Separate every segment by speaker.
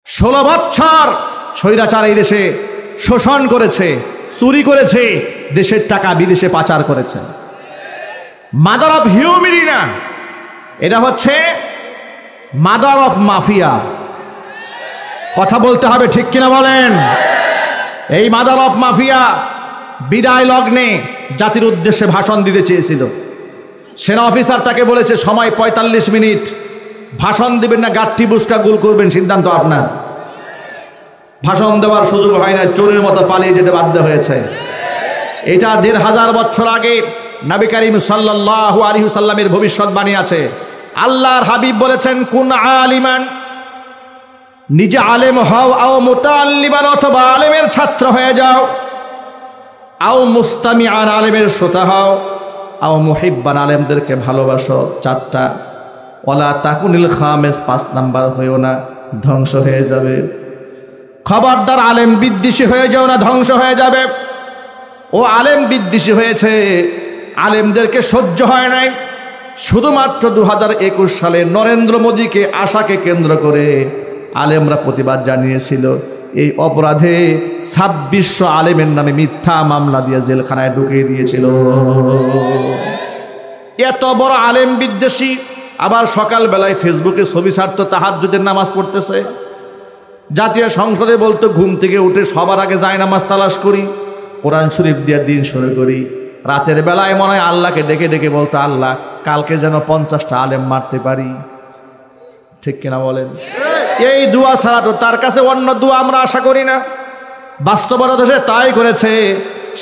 Speaker 1: 16 বছর স্বৈরাচার এই দেশে শোষণ করেছে, চুরি করেছে, দেশের টাকা বিদেশে পাচার করেছে। মাদার অফ হিউম্যানিটি না, এটা হচ্ছে মাদার অফ মাফিয়া। কথা বলতে হবে, ঠিক কিনা বলেন? এই মাদার অফ মাফিয়া বিদায় লগ্নে জাতির উদ্দেশ্যে ভাষণ দিতে চেয়েছিল। সেনা অফিসার তাকে বলেছে সময় 45 মিনিট, ভাষণ দিবেন না গাঠি বুসকা গুল করবেন, সিদ্ধান্ত আপনার। ভাষণ দেওয়ার সুযোগ হয় না, চোরের মতো পালিয়ে যেতে বাধ্য হয়েছে। এটা 1500 বছর আগে নবী করিম সাল্লাল্লাহু আলাইহি ওয়াসাল্লামের ভবিষ্যৎবাণী আছে। আল্লাহর হাবিব বলেছেন, কুন আলিমান, নিজে আলেম হও, আও মুতাআল্লিমান, অথবা আলেমের ছাত্র হয়ে যাও, আও মুস্তামিআন, আলেমের শ্রোতা হও, আও মুহিব্বান, আলেমদেরকে ভালোবাসো। 4টা। ওয়ালা তাকুনিল খামিস, 5 নাম্বার হয়েও না, ধ্বংস হয়ে যাবে। খবরদার আলেম বিদ্বেষী হয়ে যাও না, ধ্বংস হয়ে যাবে। ও আলেম বিদ্বেষী হয়েছে, আলেমদেরকে সহ্য হয় নাই। শুধুমাত্র 2021 সালে নরেন্দ্র মোদীকে আশাকে কেন্দ্র করে আলেমরা প্রতিবাদ জানিয়েছিল। এই অপরাধে 2600 আলেমের নামে মিথ্যা মামলা দিয়ে জেলখানায় ঢুকিয়ে দিয়েছিল। এত বড় আলেম বিদ্বেষী, আবার সকালবেলায় ফেসবুকে ছবি ছাড়তো, তাহাজ্জুদের নামাজ পড়তেছে। জাতীয় সংসদে বলতো ঘুম থেকে উঠে সবার আগে যায় নামাজ তালাশ করি, কোরআন শরীফ দিয়ে দিন শুরু করি। রাতের বেলায় মনে হয় আল্লাহকে ডেকে ডেকে বলতো, আল্লাহ কালকে যেন 50টা আলেম মারতে পারি। ঠিক কিনা বলেন? এই দোয়া ছাড়া তো তার কাছে অন্য দোয়া আমরা আশা করি না। বাস্তবতা সে তাই করেছে।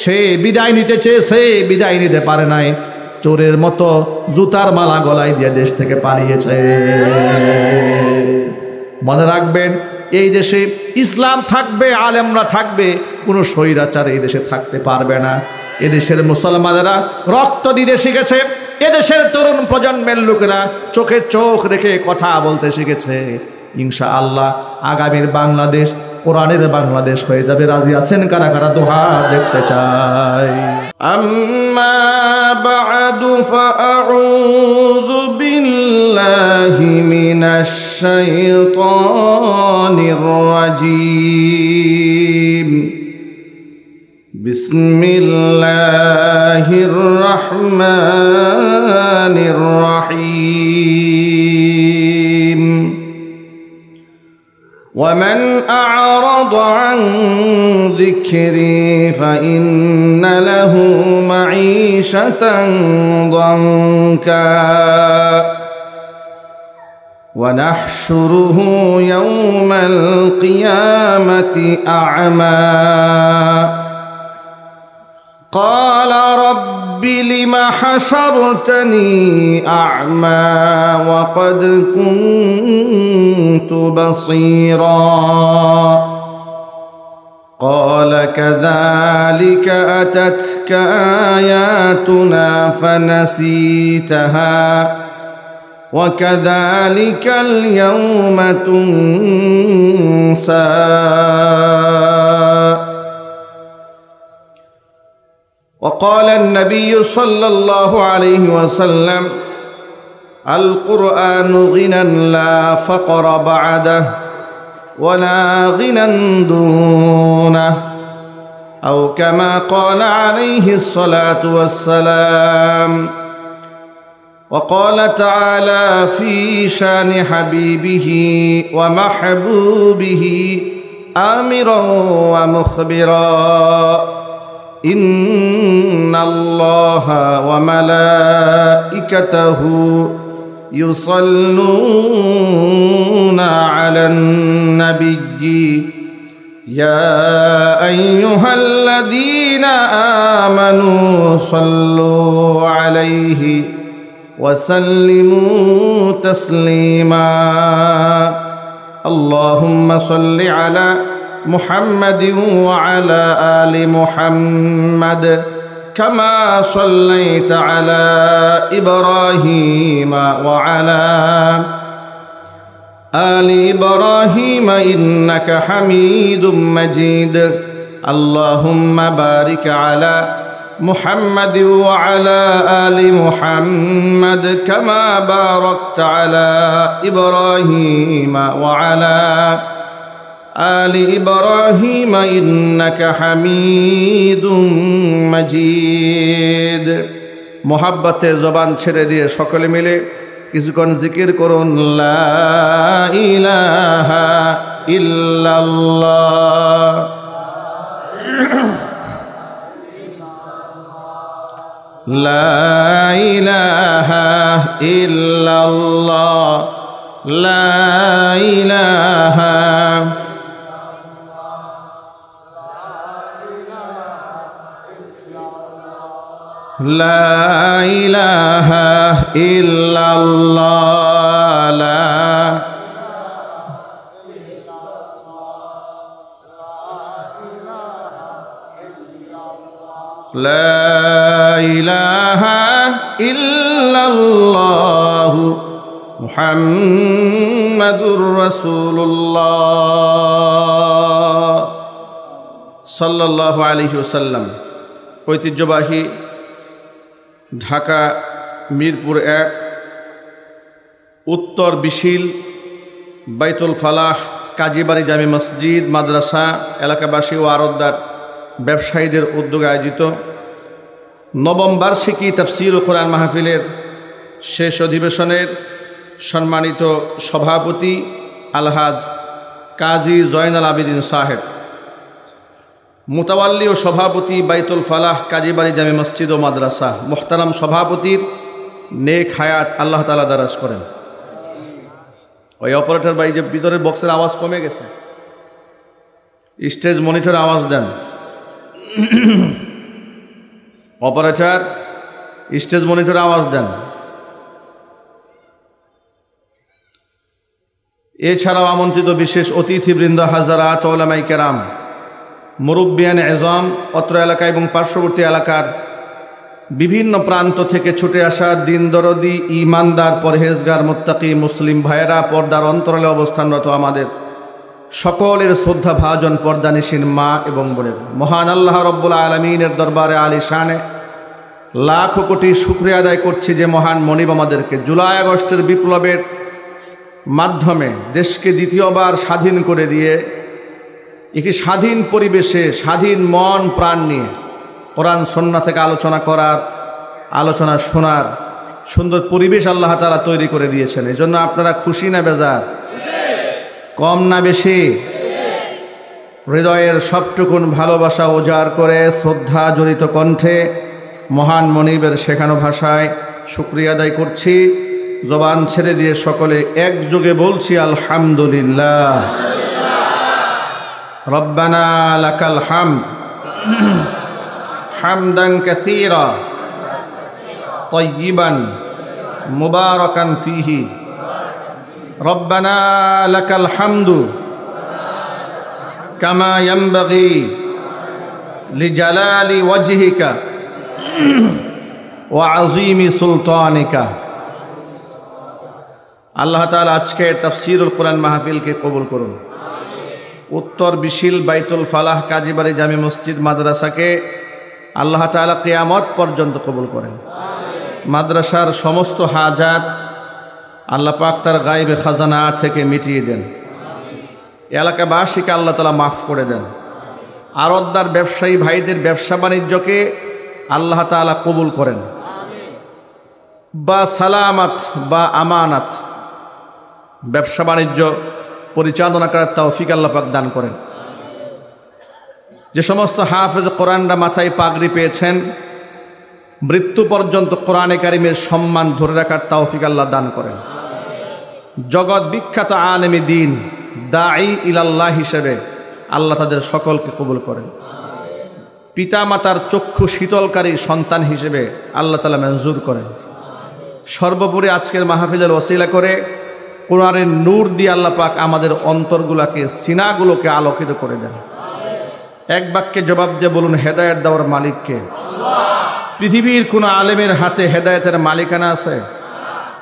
Speaker 1: সে বিদায় নিতে চেয়েছে, বিদায় নিতে পারে নাই, চোরের মতো জুতার মালা গলায় দিয়ে দেশ থেকে পালিয়েছে। মনে রাখবেন, এই দেশে ইসলাম থাকবে, আলেমরা থাকবে, কোনো স্বৈরাচার এই দেশে থাকতে পারবে না। এদেশের মুসলমানেরা রক্ত দিতে শিখেছে, এদেশের তরুণ প্রজন্মের লোকেরা চোখে চোখ রেখে কথা বলতে শিখেছে। ইনশাআল্লাহ আগামীর বাংলাদেশ কোরআনের বাংলাদেশ হয়ে যাবে। রাজি আছেন কারা কারা? দোহা দেখতে চাই। আম্মা বা'দু ফাআউযু বিল্লাহি মিনাশ শাইতানির রাজীম। বিসমিল্লাহির রাহমানির রাহিম। ومن أعرض عن ذكري فإن له معيشة ضنكا ونحشره يوم القيامة أعمى قال رب لم حشرتني أعمى وقد كنت بصيرا قال كذلك أتتك آياتنا فنسيتها وكذلك اليوم تنسى وقال النبي صلى الله عليه وسلم القرآن غنى لا فقر بعده ولا غنى دونه أو كما قال عليه الصلاة والسلام. وقال تعالى في شان حبيبه ومحبوبه آمرا ومخبرا إن الله وملائكته يصلون على النبي يا أيها الذين آمنوا صلوا عليه وسلموا تسليما اللهم صل على محمد وعلى آل محمد كما صليت على إبراهيم وعلى آل إبراهيم إنك حميد مجيد اللهم بارك على محمد وعلى آل محمد كما باركت على إبراهيم وعلى
Speaker 2: آل إبراهيم إنك حميد مجيد মোহাব্বতে জবান ছেড়ে দিয়ে সকলে মিলে কিছুক্ষণ জিকির করুন লা ইলাহা ইল্লাল্লাহ লা ইলাহা ইল্লাল্লাহ লা ইলাহা লা ইলাহা ইল্লাল্লাহ লা ইলাহা ইল্লাল্লাহ মুহাম্মাদুর রাসূলুল্লাহ সাল্লাল্লাহু আলাইহি ওয়াসাল্লাম। ঐতিহ্যবাহী ঢাকা মিরপুর ১ উত্তর বিশিল বাইতুল ফালাহ কাজীবাড়ি জামে মসজিদ মাদ্রাসা এলাকাবাসী ও আরতদার ব্যবসায়ীদের উদ্যোগে আয়োজিত নবম বার্ষিকী তাফসীর ও কোরআন মাহফিলের শেষ অধিবেশনের সম্মানিত সভাপতি আলহাজ কাজী জয়নাল আবেদিন সাহেব, মুতাওয়াল্লি ও সভাপতি বাইতুল ফালাহ কাজীবাড়ি জামে মসজিদ ও মাদ্রাসা, মুহতারাম সভাপতির নেক হায়াত আল্লাহ তাআলা দারাজ করেন। ওই অপারেটর ভাই যে ভিতরের বক্সের আওয়াজ কমে গেছে, স্টেজ মনিটরে আওয়াজ দেন। অপারেটর স্টেজ মনিটরে আওয়াজ দেন। এছাড়াও আমন্ত্রিত বিশেষ অতিথিবৃন্দ, হাজারাত ওলামায়ে কেরাম, মুরব্বিয়ান এজম, অত্র এলাকা এবং পার্শ্ববর্তী এলাকার বিভিন্ন প্রান্ত থেকে ছুটে আসা দিন দরদি ইমানদার পরহেজগার মুত্তাকি মুসলিম ভাইয়েরা, পর্দার অন্তরালে অবস্থানরত আমাদের সকলের শ্রদ্ধা ভাজন পর্দানিসীন মা এবং বোনের, মহান আল্লাহ রব্বুল আলমিনের দরবারে আলিশানে লাখ কোটি শুকরিয়া আদায় করছি যে মহান মনিব আমাদেরকে জুলাই আগস্টের বিপ্লবের মাধ্যমে দেশকে দ্বিতীয়বার স্বাধীন করে দিয়ে একটি স্বাধীন পরিবেশে স্বাধীন মন প্রাণ নিয়ে কোরআন সুন্নাহ থেকে আলোচনা করার, আলোচনা শোনার সুন্দর পরিবেশ আল্লাহ তাআলা তৈরি করে দিয়েছেন। এই জন্য আপনারা খুশি না বেজার? কম না বেশি? হৃদয়ের সবটুকুন ভালোবাসা উজাড় করে শ্রদ্ধা জড়িত কণ্ঠে মহান মনিবের শেখানো ভাষায় শুকরিয়া আদায় করছি। জবান ছেড়ে দিয়ে সকলে একযোগে বলছি আলহামদুলিল্লাহ। রব্বানা লাকাল হামদ হামদান কাসীরা তাইয়িবান মুবারাকান ফীহি। রব্বানা লাকাল হামদু কামা ইয়ানবাগি লিজালালি ওয়াজহিকা ওয়া আযীমি সুলতানিকা। আল্লাহ তাআলা আজকে তাফসীরুল কোরআন মাহফিলকে কবুল করুন। উত্তর বিশিল বাইতুল ফালাহ কাজীবাড়ি জামে মসজিদ মাদ্রাসাকে আল্লাহ তাআলা কিয়ামত পর্যন্ত কবুল করেন। মাদ্রাসার সমস্ত হাজাত আল্লাহ পাক তার গায়বে খাজানা থেকে মিটিয়ে দেন। এলাকাবাসীকে আল্লাহ তাআলা মাফ করে দেন। আরতদার ব্যবসায়ী ভাইদের ব্যবসা বাণিজ্যকে আল্লাহ তাআলা কবুল করেন। বা সালামাত বা আমানাত ব্যবসা বাণিজ্য পরিচালনা করার তৌফিক আল্লাহ পাক দান করেন। যে সমস্ত হাফেজ কোরআনরা মাথায় পাগড়ি পেয়েছেন, মৃত্যু পর্যন্ত কোরআনে কারিমের সম্মান ধরে রাখার তৌফিক আল্লাহ দান করেন। জগৎ বিখ্যাত আলেমে দ্বীন, দাঈ ইলাল্লাহ হিসেবে আল্লাহ তাদের সকলকে কবুল করেন। পিতা মাতার চক্ষু শীতলকারী সন্তান হিসেবে আল্লাহ তাআলা মঞ্জুর করেন। সর্বোপরি আজকের মাহফিলের ওসিলা করে কোরআনের নূর দিয়ে আল্লাহ পাক আমাদের অন্তরগুলোকে, সিনাগুলোকে আলোকিত করে দেন। এক বাক্যে জবাব দিয়ে বলুন, হেদায়েত দেওয়ার মালিককে? পৃথিবীর কোনো আলেমের হাতে হেদায়েতের মালিকানা আছে?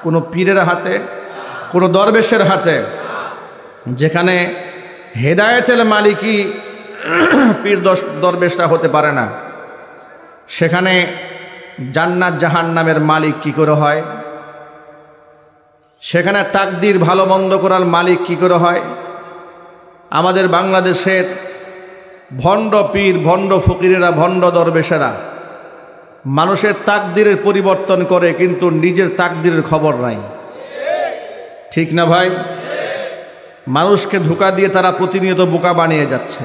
Speaker 2: কোনো পীরের হাতে, কোনো দরবেশের হাতে? যেখানে হেদায়েতের মালিকই পীর দরবেশটা হতে পারে না, সেখানে জান্নাত জাহান্নামের মালিক কি করে হয়? সেখানে তাকদির ভালো মন্দ করার মালিক কি করে হয়? আমাদের বাংলাদেশের ভণ্ড পীর, ভণ্ড ফকিরেরা, ভণ্ড দরবেশেরা মানুষের তাকদিরের পরিবর্তন করে, কিন্তু নিজের তাকদিরের খবর নাই। ঠিক না ভাই? মানুষকে ধোঁকা দিয়ে তারা প্রতিনিয়ত বোকা বানিয়ে যাচ্ছে।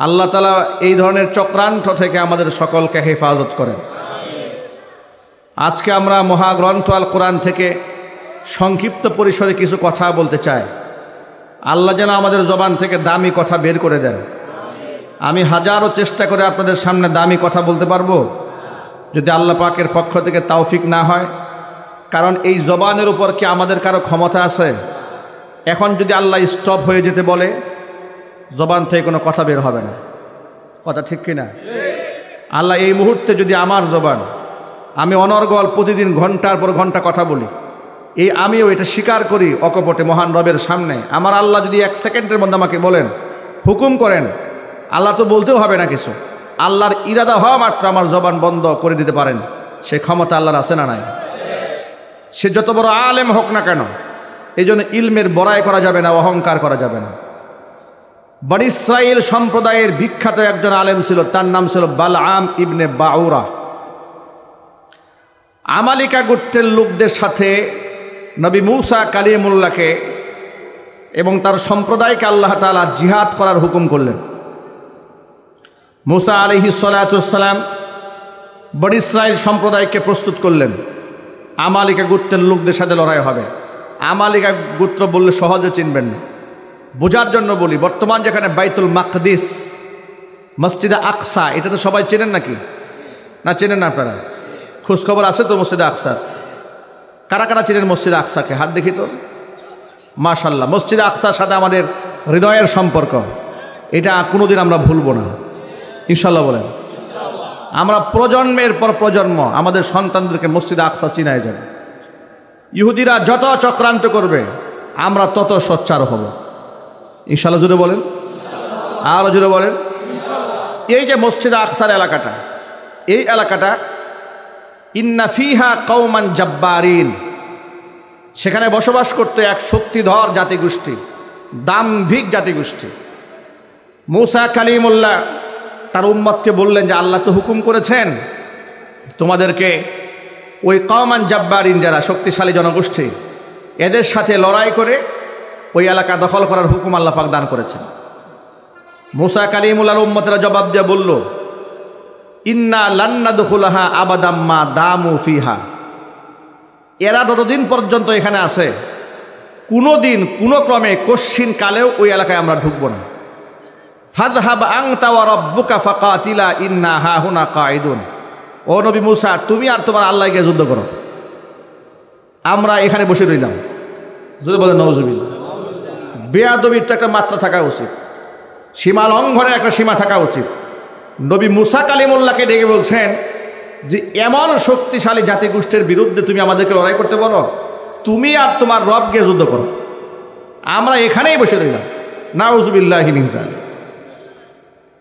Speaker 2: আল্লাহ তাআলা এই ধরনের চক্রান্ত থেকে আমাদের সকলকে হেফাজত করেন। আজকে আমরা মহাগ্রন্থ আল কোরআন থেকে সংক্ষিপ্ত পরিসরে কিছু কথা বলতে চাই। আল্লাহ যেন আমাদের জবান থেকে দামি কথা বের করে দেন। আমি হাজারো চেষ্টা করে আপনাদের সামনে দামি কথা বলতে পারবো, যদি আল্লাহ পাকের পক্ষ থেকে তৌফিক না হয়। কারণ এই জবানের উপর কি আমাদের কারো ক্ষমতা আছে? এখন যদি আল্লাহ স্টপ হয়ে যেতে বলে, জবান থেকে কোনো কথা বের হবে না। কথা ঠিক কিনা? আল্লাহ এই মুহূর্তে যদি আমার জবান, আমি অনর্গল প্রতিদিন ঘন্টার পর ঘন্টা কথা বলি, আমিও এটা স্বীকার করি অকপটে মহান রবের সামনে, আমার আল্লাহ যদি 1 সেকেন্ডের মধ্যে আমাকে বলেন, হুকুম করেন, আল্লাহ তো বলতেও হবে না কিছু, আল্লাহর ইরাদা হওয়া মাত্র আমার জবান বন্ধ করে দিতে পারেন। সে ক্ষমতা আল্লাহর আছে না নাই? সে যত বড় আলেম হোক না কেন, এই জন্য ইলমের বড়াই করা যাবে না, অহংকার করা যাবে না। বনি ইসরাইল সম্প্রদায়ের বিখ্যাত একজন আলেম ছিল, তার নাম ছিল বালআম ইবনে বাউরা। আমালিকা গোত্রের লোকদের সাথে নবী মূসা কালিমুল্লাহকে এবং তার সম্প্রদায়কে আল্লাহ তাআলা জিহাদ করার হুকুম করলেন। মূসা আলাইহিস সালাতু ওয়াস সালাম বনি ইসরাইল সম্প্রদায়কে প্রস্তুত করলেন, আমালিকা গোত্রের লোকদের সাথে লড়াই হবে। আমালিকা গোত্র বললে সহজে চিনবেন না, বোঝার জন্য বলি। বর্তমান যেখানে বাইতুল মাকদিস, মসজিদে আকসা, এটা তো সবাই চেনেন নাকি? না চেনেন না আপনারা? খোঁজখবর আছে তো মসজিদে আকসার? কারা কারা চেনেন মসজিদে আকসাকে? হাত দেখি তো। মাশাল্লাহ, মসজিদে আকসার সাথে আমাদের হৃদয়ের সম্পর্ক, এটা কোনোদিন আমরা ভুলবো না, ইনশাল্লাহ বলেন। আমরা প্রজন্মের পর প্রজন্ম আমাদের সন্তানদেরকে মসজিদে আকসা চিনাই দেব। ইহুদিরা যত চক্রান্ত করবে আমরা তত সোচ্চার হব, ইনশাল্লাহ। জুড়ে বলেন, আরো জুড়ে বলেন। এই যে মসজিদে আকসার এলাকাটা, এই এলাকাটা ইন্না ফিহা কওমান জাব্বারিন, সেখানে বসবাস করতে এক শক্তিধর জাতিগোষ্ঠী, দাম্ভিক জাতিগোষ্ঠী। মূসা কালিমুল্লাহ তার উম্মতকে বললেন যে আল্লাহ তো হুকুম করেছেন তোমাদেরকে ওই কওমান জাব্বারিন, যারা শক্তিশালী জনগোষ্ঠী, এদের সাথে লড়াই করে ওই এলাকা দখল করার হুকুম আল্লাহ পাক দান করেছেন। মূসা কালিমুল্লাহর উম্মতেরা জবাব দিয়ে বলল, ইন্না লান নাদখুলাহা আবাদাম মা দামু ফিহা, এরা ততদিন পর্যন্ত এখানে আছে, কোনো দিন কোনো ক্রমে কশ্চিন কালেও ওই এলাকায় আমরা ঢুকবো না। ফাযহাব আনতা ওয়া রাব্বুকা ফাকাতিলা ইন্না হাহুনা কাঈদুন। ও নবী মূসা, তুমি আর তোমার আল্লাহ গিয়ে যুদ্ধ করো, আমরা এখানে বসে রইলাম। যদি বলেন নাউজুবিল্লাহ। বেয়াদবির তো একটা মাত্রা থাকা উচিত, সীমা লঙ্ঘনের একটা সীমা থাকা উচিত। নবী মূসা কালিমুল্লাহকে ডেকে বলছেন যে এমন শক্তিশালী জাতিগোষ্ঠীর বিরুদ্ধে তুমি আমাদেরকে লড়াই করতে বলো, তুমি আর তোমার রব গিয়ে যুদ্ধ করো, আমরা এখানেই বসে রইলাম। নাউজুবিল্লাহি মিন যালিক।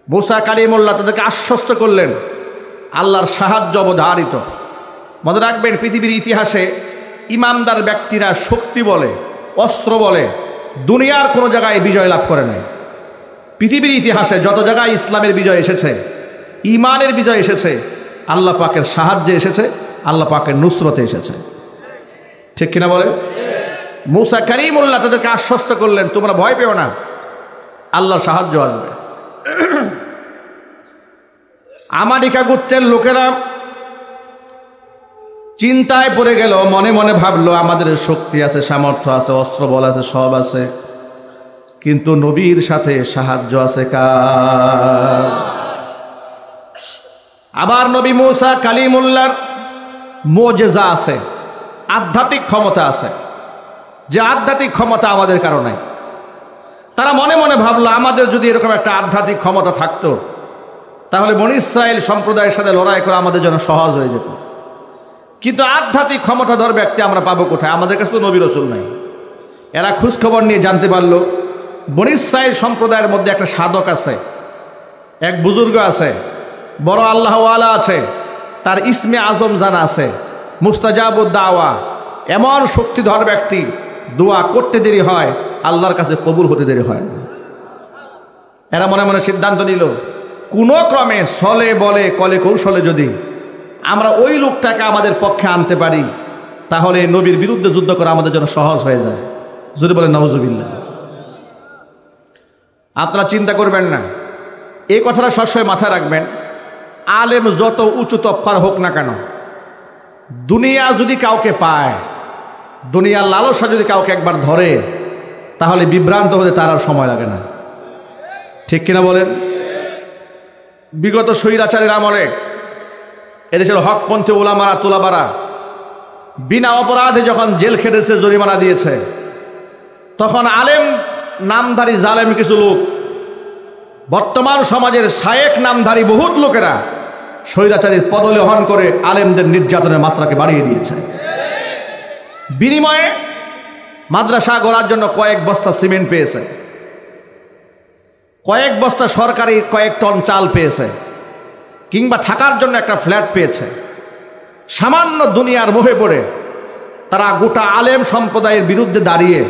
Speaker 2: মূসা কালিমুল্লাহ তাদেরকে আশ্বস্ত করলেন আল্লাহর সাহায্য অবধারিত। মনে রাখবেন, পৃথিবীর ইতিহাসে ইমানদার ব্যক্তিরা শক্তি বলে, অস্ত্র বলে দুনিয়ার কোনো জায়গায় বিজয় লাভ করে নাই। পৃথিবীর ইতিহাসে যত জায়গায় ইসলামের বিজয় এসেছে, ইমানের বিজয় এসেছে, আল্লাহ পাকের সাহায্যে এসেছে, আল্লাহ পাকের নুসরতে এসেছে। ঠিক কিনা বলে? মূসা কালিমুল্লাহ তাদেরকে আশ্বস্ত করলেন, তোমরা ভয় পেও না, আল্লাহর সাহায্য আসবে। আমালিকা গোত্রের লোকেরা চিন্তায় পড়ে গেল, মনে মনে ভাবলো আমাদের শক্তি আছে, সামর্থ্য আছে, অস্ত্র বল আছে, সব আছে, কিন্তু নবীর সাথে সাহায্য আছে কার? আবার নবী মূসা কালিমুল্লাহর মুজিজা আছে, আধ্যাত্মিক ক্ষমতা আছে, যে আধ্যাত্মিক ক্ষমতা আমাদের কারো নাই। তারা মনে মনে ভাবলো আমাদের যদি এরকম একটা আধ্যাত্মিক ক্ষমতা থাকতো, তাহলে বনী ইসরাইল সম্প্রদায়ের সাথে লড়াই করা আমাদের জন্য সহজ হয়ে যেত। কিন্তু আধ্যাত্মিক ক্ষমতাধর ব্যক্তি আমরা পাবো কোথায়? আমাদের কাছে তো নবী রাসূল নাই। এরা খোঁজখবর নিয়ে জানতে পারলো বনী ইসরাইল সম্প্রদায়ের মধ্যে একটা সাধক আছে, এক বুজুর্গ আছে, বড় আল্লাহওয়ালা আছে, তার ইসমে আজম জানা আছে, মুস্তাজাবুদ দাওয়া, এমন শক্তিধর ব্যক্তি, দোয়া করতে দেরি হয়, আল্লাহর কাছে কবুল হতে দেরি হয় না। এরা মনে মনে সিদ্ধান্ত নিল, কোনো ক্রমে ছলে বলে কলে কৌশলে যদি আমরা ওই লোকটাকে আমাদের পক্ষে আনতে পারি, তাহলে নবীর বিরুদ্ধে যুদ্ধ করা আমাদের জন্য সহজ হয়ে যায়। যদি বলেন নাউজুবিল্লাহ। আপনারা চিন্তা করবেন না, এই কথাটা সবসময় মাথায় রাখবেন, আলেম যত উঁচু তফার হোক না কেন, দুনিয়া যদি কাউকে পায়, দুনিয়ার লালসা যদি কাউকে একবার ধরে, তাহলে বিভ্রান্ত হতে তার আর সময় লাগে না। ঠিক কিনা বলেন? বিগত স্বৈরাচারীর আমলে এদেশের হকপন্থী ওলামারা তুলাবারা বিনা অপরাধে যখন জেল খেটেছে, জরিমানা দিয়েছে, তখন আলেম নামধারী জালেম কিছু লোক, বর্তমান সমাজের শায়েক নামধারী বহুত লোকেরা স্বৈরাচারীর পদলেহন করে আলেমদের নির্যাতনের মাত্রাকে বাড়িয়ে দিয়েছে। বিনিময়ে মাদ্রাসা গড়ার জন্য কয়েক বস্তা সিমেন্ট পেয়েছে, কয়েক বস্তা সরকারি কয়েক টন চাল পেয়েছে, কিংবা থাকার জন্য একটা ফ্ল্যাট পেয়েছে। সামান্য দুনিয়ার মোহে পড়ে তারা গোটা আলেম সম্প্রদায়ের বিরুদ্ধে দাঁড়িয়ে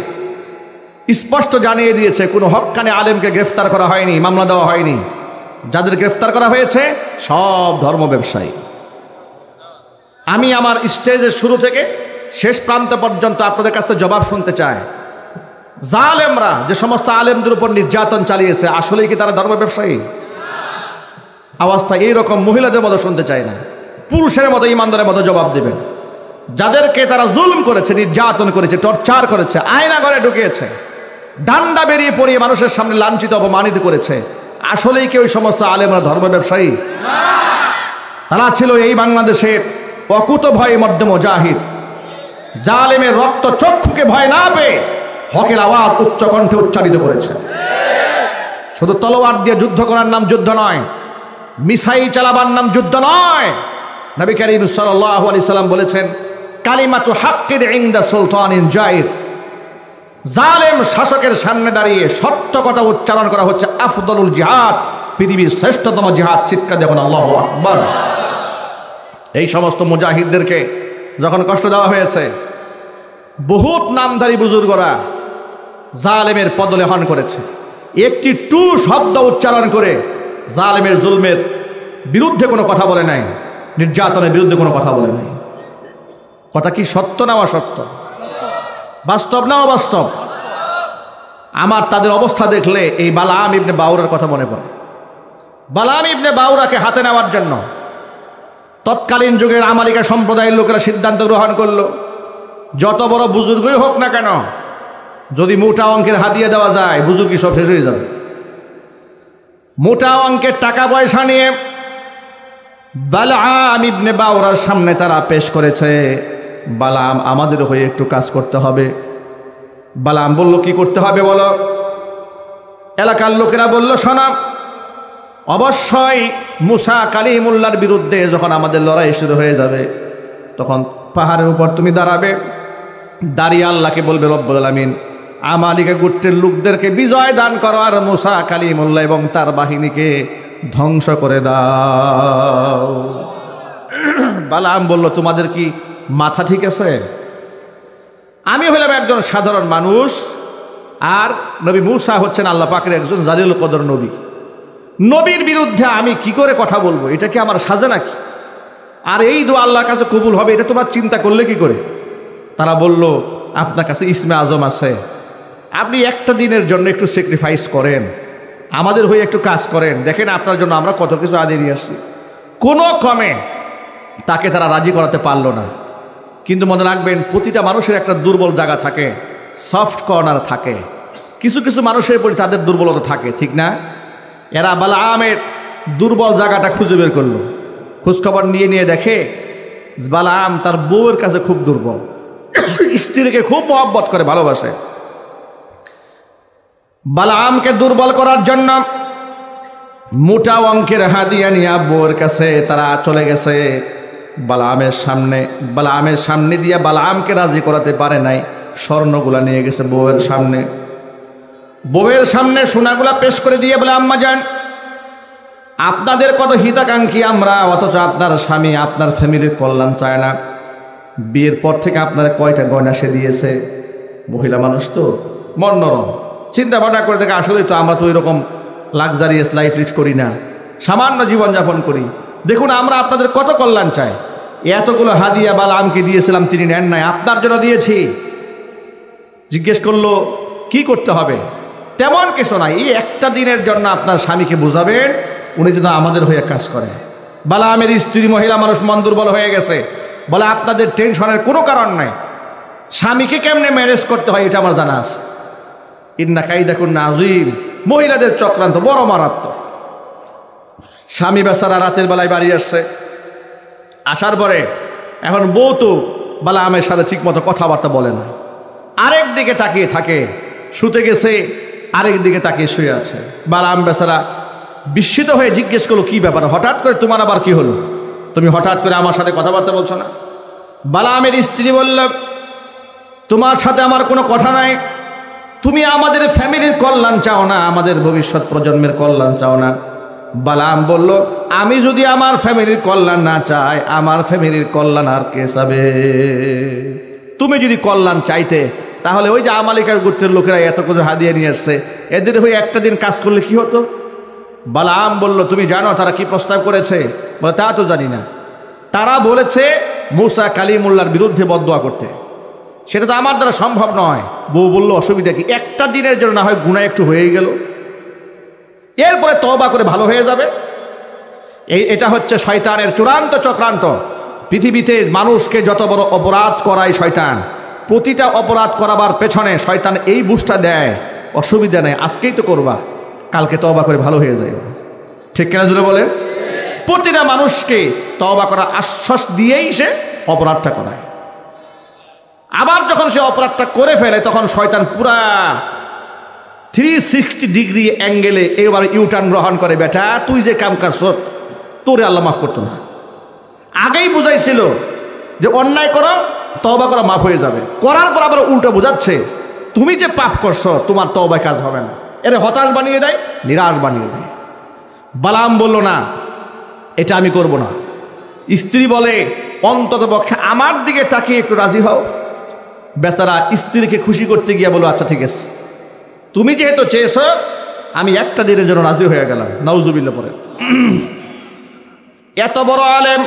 Speaker 2: স্পষ্ট জানিয়ে দিয়েছে, কোনো হক্কানে আলেমকে গ্রেফতার করা হয়নি, মামলা দেওয়া হয়নি। যাদের গ্রেফতার করা হয়েছে সব ধর্ম ব্যবসায়ী। আমি আমার স্টেজের শুরু থেকে শেষ প্রান্ত পর্যন্ত আপনাদের কাছ থেকে জবাব শুনতে চাই, জালেমরা যে সমস্ত আলেমদের উপর নির্যাতন চালিয়েছে, আসলেই কি তারা ধর্ম ব্যবসায়ী? আওয়াজটা এইরকম মহিলাদের মতো শুনতে চাই না, পুরুষের মতো ইমানদারের মতো জবাব দেবেন। যাদেরকে তারা জুলুম করেছে, নির্যাতন করেছে, টর্চার করেছে, আয়না ঘরে ঢুকিয়েছে, ডান্ডা বেরিয়ে পড়িয়ে মানুষের সামনে লাঞ্ছিত অপমানিত করেছে, আসলেই কি ওই সমস্ত আলেমরা ধর্ম ব্যবসায়ী? তারা ছিল এই বাংলাদেশের অকুত ভয়ে মধ্যে মুজাহিদ। জালেমের রক্ত চক্ষুকে ভয় না পেয়ে হকের আওয়াজ উচ্চ কণ্ঠে উচ্চারিত করেছে। শুধু তলোয়ার দিয়ে যুদ্ধ করার নাম যুদ্ধ নয়, মিসাইল চালাবার নাম যুদ্ধ নয়। নবী করিম সাল্লাল্লাহু আলাইহি সাল্লাম বলেছেন, কালিমাতু হাক্কিন ইনদা সুলতানিন জাইর। জালেম শাসকের সামনে দাঁড়িয়ে সত্য কথা উচ্চারণ করা হচ্ছে আফদলুল জিহাদ, পৃথিবীর শ্রেষ্ঠতম জিহাদ। চিৎকার যখন আল্লাহু আকবার। এই সমস্ত মুজাহিদদেরকে যখন কষ্ট দেওয়া হয়েছে, বহুত নামধারী বুজুর্গরা জালেমের পদলেহন করেছে। একটি টু শব্দ উচ্চারণ করে জালেমের জুলমের বিরুদ্ধে কোনো কথা বলে নাই, নির্যাতনের বিরুদ্ধে কোনো কথা বলে নাই। কথা কি সত্য না অসত্য? বাস্তব না অবাস্তব? আমার তাদের অবস্থা দেখলে এই বালাম ইবনে বাউরার কথা মনে পড়ে। বালাম ইবনে বাউরাকে হাতে নেওয়ার জন্য তৎকালীন যুগের আমালিকা সম্প্রদায়ের লোকেরা সিদ্ধান্ত গ্রহণ করলো, যত বড় বুজুর্গই হোক না কেন, যদি মোটা অঙ্কের হাদিয়া দেওয়া যায়, বুজুর্গি সব শেষ হয়ে যাবে। মোটা অঙ্কের টাকা পয়সা নিয়ে বালাম ইবনে বাউরার সামনে তারা পেশ করেছে, বালাম আমাদের হয়ে একটু কাজ করতে হবে। বালাম বলল, কি করতে হবে বলো? এলাকার লোকেরা বলল, শোনা, অবশ্যই মুসা কালিমুল্লাহর বিরুদ্ধে যখন আমাদের লড়াই শুরু হয়ে যাবে, তখন পাহাড়ের উপর তুমি দাঁড়াবে, দাঁড়িয়ে আল্লাহকে বলবে, রব্বুল আলামিন আমালিকা গোত্রের লোকদেরকে বিজয় দান করো, আর মুসা কালিমুল্লাহ এবং তার বাহিনীকে ধ্বংস করে দাও। বালাম বলল, তোমাদের কি মাথা ঠিক আছে? আমি হলাম একজন সাধারণ মানুষ, আর নবী মুসা হচ্ছেন আল্লাহ পাকের একজন জালিল কদর নবী। নবীর বিরুদ্ধে আমি কি করে কথা বলবো? এটা কি আমার সাজা নাকি? আর এই দোয়া আল্লাহর কাছে কবুল হবে, এটা তোমরা চিন্তা করলে কি করে? তারা বলল, আপনার কাছে ইসমে আজম আছে, আপনি একটা দিনের জন্য একটু স্যাক্রিফাইস করেন, আমাদের হয়ে একটু কাজ করেন, দেখেন আপনার জন্য আমরা কত কিছু আদিয়ে নিয়ে আসছি। কোনো ক্রমে তাকে তারা রাজি করাতে পারলো না। কিন্তু মনে রাখবেন, প্রতিটা মানুষের একটা দুর্বল জায়গা থাকে, সফট কর্নার থাকে। কিছু কিছু মানুষের প্রতি তাদের দুর্বলতা থাকে, ঠিক না? এরা বালামের দুর্বল জায়গাটা খুঁজে বের করলো। খোঁজখবর নিয়ে নিয়ে দেখে বালাম তার বউয়ের কাছে খুব দুর্বল, স্ত্রীকে খুব মহব্বত করে, ভালোবাসে। বালামকে দুর্বল করার জন্য মোটা অঙ্কের হাদিয়া নিয়ে বউয়ের কাছে তারা চলে গেছে। বালামের সামনে দিয়ে বালামকে রাজি করাতে পারে নাই, স্বর্ণগুলা নিয়ে গেছে বউয়ের সামনে। বউয়ের সামনে সোনাগুলা পেশ করে দিয়ে বলে, আম্মা যান, আপনাদের কত হিতাকাঙ্ক্ষী আমরা, অথচ আপনার স্বামী আপনার ফ্যামিলির কল্যাণ চায় না। বিয়ের পর থেকে আপনার কয়টা গয়না সে দিয়েছে? মহিলা মানুষ তো মন নরম, চিন্তা ভাবনা করে দেখে আসলেই তো আমরা তো এরকম লাক্সারিয়াস লাইফ লিড করি না, সামান্য জীবনযাপন করি। দেখুন আমরা আপনাদের কত কল্যাণ চাই। এতগুলো হাদিয়া বালামকে দিয়েছিলাম, তিনি নেন নাই, আপনার জন্য দিয়েছি। জিজ্ঞেস করলো কি করতে হবে? তেমন কিছু নাই, এই একটা দিনের জন্য আপনার স্বামীকে বুঝাবেন, উনি যেন আমাদের হয়ে কাজ করে। বালামের স্ত্রী মহিলা মানুষ মন দুর্বল হয়ে গেছে, বলে আপনাদের টেনশনের কোনো কারণ নাই, স্বামীকে কেমনে ম্যানেজ করতে হয় এটা আমার জানা আছে। ইন্না কাইদাকুন্না আযীম, মহিলাদের চক্রান্ত বড় মারাত্মক। স্বামী বেচারা রাতের বেলায় বাড়ি আসছে, আসার পরে এখন বউ তো বালামের সাথে ঠিক মতো কথাবার্তা বলে না, আরেক দিকে তাকিয়ে থাকে, শুতে গেছে আরেক দিকে তাকিয়ে শুয়ে আছে। বালাম বেচারা বিস্মিত হয়ে জিজ্ঞেস করলো কি ব্যাপার, হঠাৎ করে তোমার আবার কি হলো, তুমি হঠাৎ করে আমার সাথে কথাবার্তা বলছো না? বালামের স্ত্রী বলল তোমার সাথে আমার কোনো কথা নাই, তুমি আমাদের ফ্যামিলির কল্যাণ চাও না, আমাদের ভবিষ্যৎ প্রজন্মের কল্যাণ চাও না। বালাম বলল আমি যদি আমার ফ্যামিলির কল্যাণ না চাই, আমার ফ্যামিলির কল্যাণ আর কে চাবে? তুমি যদি কল্যাণ চাইতে তাহলে ওই যে আমালিকার গোত্রের লোকেরা এত কিছু হাদিয়া নিয়ে আসছে, এদের হয়ে একটা দিন কাজ করলে কি হতো? বালাম বলল তুমি জানো তারা কি প্রস্তাব করেছে? বলে তা তো জানি না। তারা বলেছে মুসা কালিমুল্লাহর বিরুদ্ধে বদদোয়া করতে, সেটা তো আমার দ্বারা সম্ভব নয়। বউ বলল অসুবিধা কি, একটা দিনের জন্য না হয় গুনাহ একটু হয়েই গেল, এরপরে তওবা করে ভালো হয়ে যাবে। এটা হচ্ছে শয়তানের চূড়ান্ত চক্রান্ত। পৃথিবীতে মানুষকে যত বড় অপরাধ করায় শয়তান, প্রতিটা অপরাধ করাবার পেছনে শয়তান এই বুঝটা দেয় অসুবিধা নেই, আজকেই তো করবা, কালকে তওবা করে ভালো হয়ে যায়। ঠিক কেনা জুড়ে বলে? প্রতিটা মানুষকে তওবা করার আশ্বাস দিয়েই সে অপরাধটা করায়। আবার যখন সে অপরাধটা করে ফেলে তখন শয়তান পুরা 360 ডিগ্রি অ্যাঙ্গেলে এবার ইউটার্ন গ্রহণ করে, বেটা তুই যে কাম করছ তোরে আল্লাহ মাফ করতো না। আগেই বুঝাইছিল যে অন্যায় করো তওবা করা মাফ হয়ে যাবে, করার পর আবার উল্টো বোঝাচ্ছে তুমি যে পাপ করছো তোমার তওবায় কাজ হবে না। এর হতাশ বানিয়ে দেয়, নিরাশ বানিয়ে দেয়। বালাম বলল না এটা আমি করব না। স্ত্রী বলে অন্তত পক্ষে আমার দিকে তাকিয়ে একটু রাজি হও। বেচারা স্ত্রীকে খুশি করতে গিয়ে বলো আচ্ছা ঠিক আছে, তুমি যেহেতু চেয়েছো আমি একটা দিনের জন্য রাজি হয়ে গেলাম। নাউজুবিল্লাহ পরে এত বড় আলেম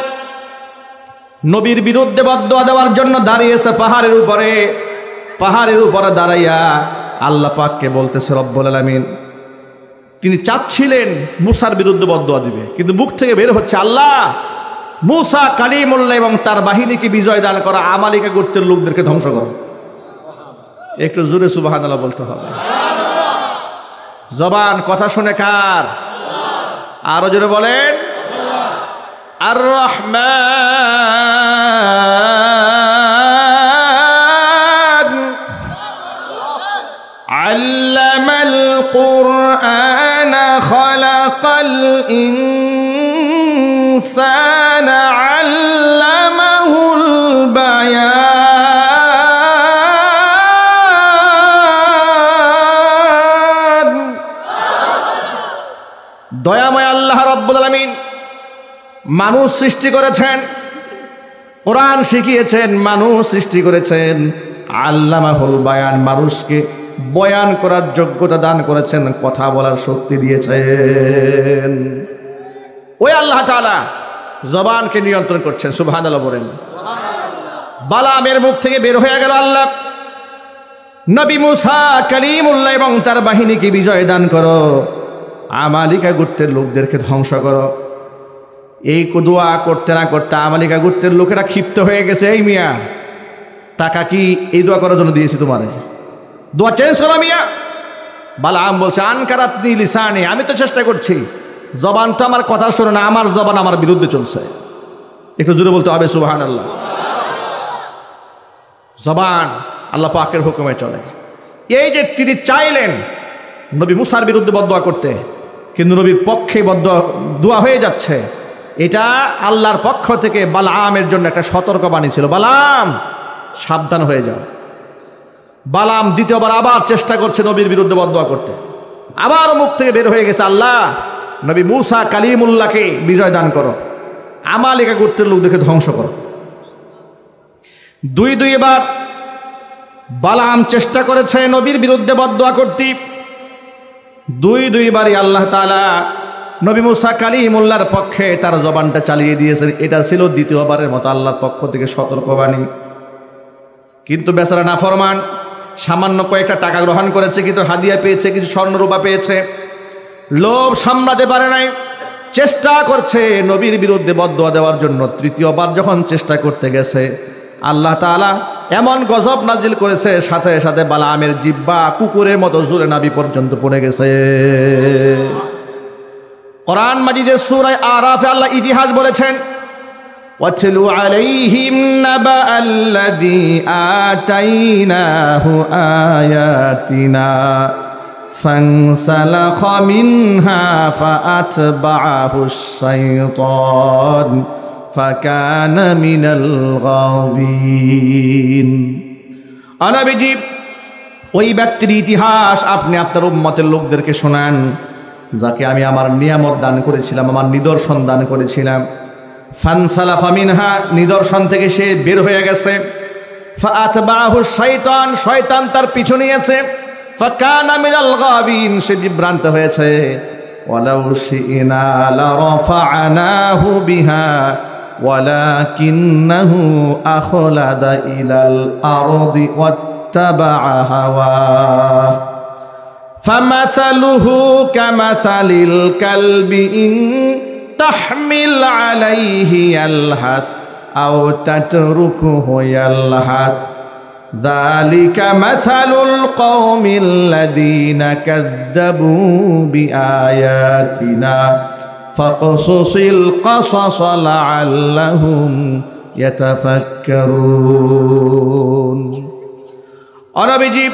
Speaker 2: নবীর বিরুদ্ধে বদদোয়া দেওয়ার জন্য দাঁড়িয়েছে পাহাড়ের উপরে। পাহাড়ের উপরে দাঁড়াইয়া আল্লাহ পাককে বলতেছে রব্বুল আলামিন, তিনি চাচ্ছিলেন মুসার বিরুদ্ধে বদদোয়া দিবে, কিন্তু মুখ থেকে বের হচ্ছে আল্লাহ মুসা কালিমুল্লাহ এবং তার বাহিনীকে বিজয় দান করা, আমালিকা গোত্রের লোকদেরকে ধ্বংস করো। একটু জোরে সুবহানাল্লাহ বলতে হবে। জবান কথা শুনে কার? আরো জোরে বলেন আর রহমান আল্লামাল কুরআন খালাকাল ইনসানা আল্লামাহুল বায়ান। দয়াময় আল্লাহ রাব্বুল আলামিন মানুষ সৃষ্টি করেছেন, কোরআন শিখিয়েছেন, মানুষ সৃষ্টি করেছেন, আল্লামাহুল বায়ান, মানুষকে বয়ান করার যোগ্যতা দান করেছেন, কথা বলার শক্তি দিয়েছেন। ওই আল্লাহ তাআলা জবানকে নিয়ন্ত্রণ করছেন। সুবহানাল্লাহ বলেন। বালামের মুখ থেকে বের হয়ে গেল আল্লাহ নবী মুসা কালিমুল্লাহ এবং তার বাহিনীকে বিজয় দান করো, আমালিকা গোত্রের লোকদেরকে ধ্বংস করো। এই দোয়া করতে না করতে আমালিকা গোত্রের লোকেরা ক্ষিপ্ত হয়ে গেছে, এই মিয়া টাকা কি এই দোয়া করার জন্য দিয়েছি তোমার, দোয়া চেঞ্জ করো মিয়া। বালাম বলছে আনকারাতনি লিসানি, আমি তো চেষ্টা করছি, জবান তো আমার কথা শোনে না, আমার জবান আমার বিরুদ্ধে চলছে। একটু জোরে বলতে হবে সুবহানাল্লাহ। জবান আল্লাহ পাকের হুকুমে চলে। এই যে তিনি চাইলেন নবী মুসার বিরুদ্ধে বদদোয়া করতে, কিন্তু নবীর পক্ষে দোয়া হয়ে যাচ্ছে, এটা আল্লাহর পক্ষ থেকে বালামের জন্য একটা সতর্কবাণী ছিল, বালাম সাবধান হয়ে যাও। বালাম দ্বিতীয়বার আবার চেষ্টা করছে নবীর বিরুদ্ধে বদদোয়া করতে, আবার মুখ থেকে বের হয়ে গেছে আল্লাহ নবী মুসা কালিমুল্লাহকে বিজয় দান করো, আমালিকা গোত্রের লোকদেরকে ধ্বংস করো। দুইবার বালাম চেষ্টা করেছে নবীর বিরুদ্ধে বদদোয়া করতে, দুইবারই আল্লাহ তাআলা নবী মুসা কালিমুল্লাহর পক্ষে তার জবানটা চালিয়ে দিয়েছেন। এটা ছিল দ্বিতীয়বারের মতো আল্লাহর পক্ষ থেকে সতর্কবাণী। কিন্তু বেচারা নাফরমান সামান্য কয়েকটা টাকা গ্রহণ করেছে, কিন্তু হাদিয়া পেয়েছে, কিছু স্বর্ণরূপা পেয়েছে, লোভ সামলাতে পারে নাই, চেষ্টা করছে নবীর বিরুদ্ধে বদদুয়া দেওয়ার জন্য। তৃতীয়বার যখন চেষ্টা করতে গেছে, আল্লাহ তাআলা এমন গজব নাজিল করেছে, সাথে সাথে বালামের জিহ্বা কুকুরের মতো জোরে নাভি পর্যন্ত পড়ে গেছে। কোরআন মাজিদের সূরা আরাফে আল্লাহ ইতিহাস বলেছেন, ওয়াতলু আলাইহিম নাবাআল্লাযী আতাইনাহু আয়াতিনা ফানসালাখ মিনহা ফাআতবাআহুশ শাইতান ফাকানা মিনাল গাওয়িন। নবীজি, ওই ব্যক্তির ইতিহাস আপনি আপনার উম্মতের লোকদেরকে শোনান, যাকে আমি আমার নিয়ামত দান করেছিলাম, আমার নিদর্শন দান করেছিলাম। ফানসালাখা মিনহা, নিদর্শন থেকে সে বের হয়ে গেছে। ফাআতবাহু শাইতান, শয়তান তার পিছু নিয়েছে। ফাকানা মিনাল গাবিন, সে বিভ্রান্ত হয়েছে। ওয়ালাউ শি'না লারাফা'নাহু বিহা ওয়ালাকিন্নাহু আখলাদা ইলাল আরদি ওয়াত্তাবা'a হাওয়া ফামাসালুহু কামাসালিল কালবি ইন তাহমিল আলাইহি ইয়ালহাস আও তাতরুকুহু ইয়ালহাস যালিকা মাসালুল কওমিল্লাযীনা কাযযাবু বিআয়াতিনা ফাকসুসিল কসাস লাআল্লাহুম ইয়াতাফাক্কারুন। নবীজি,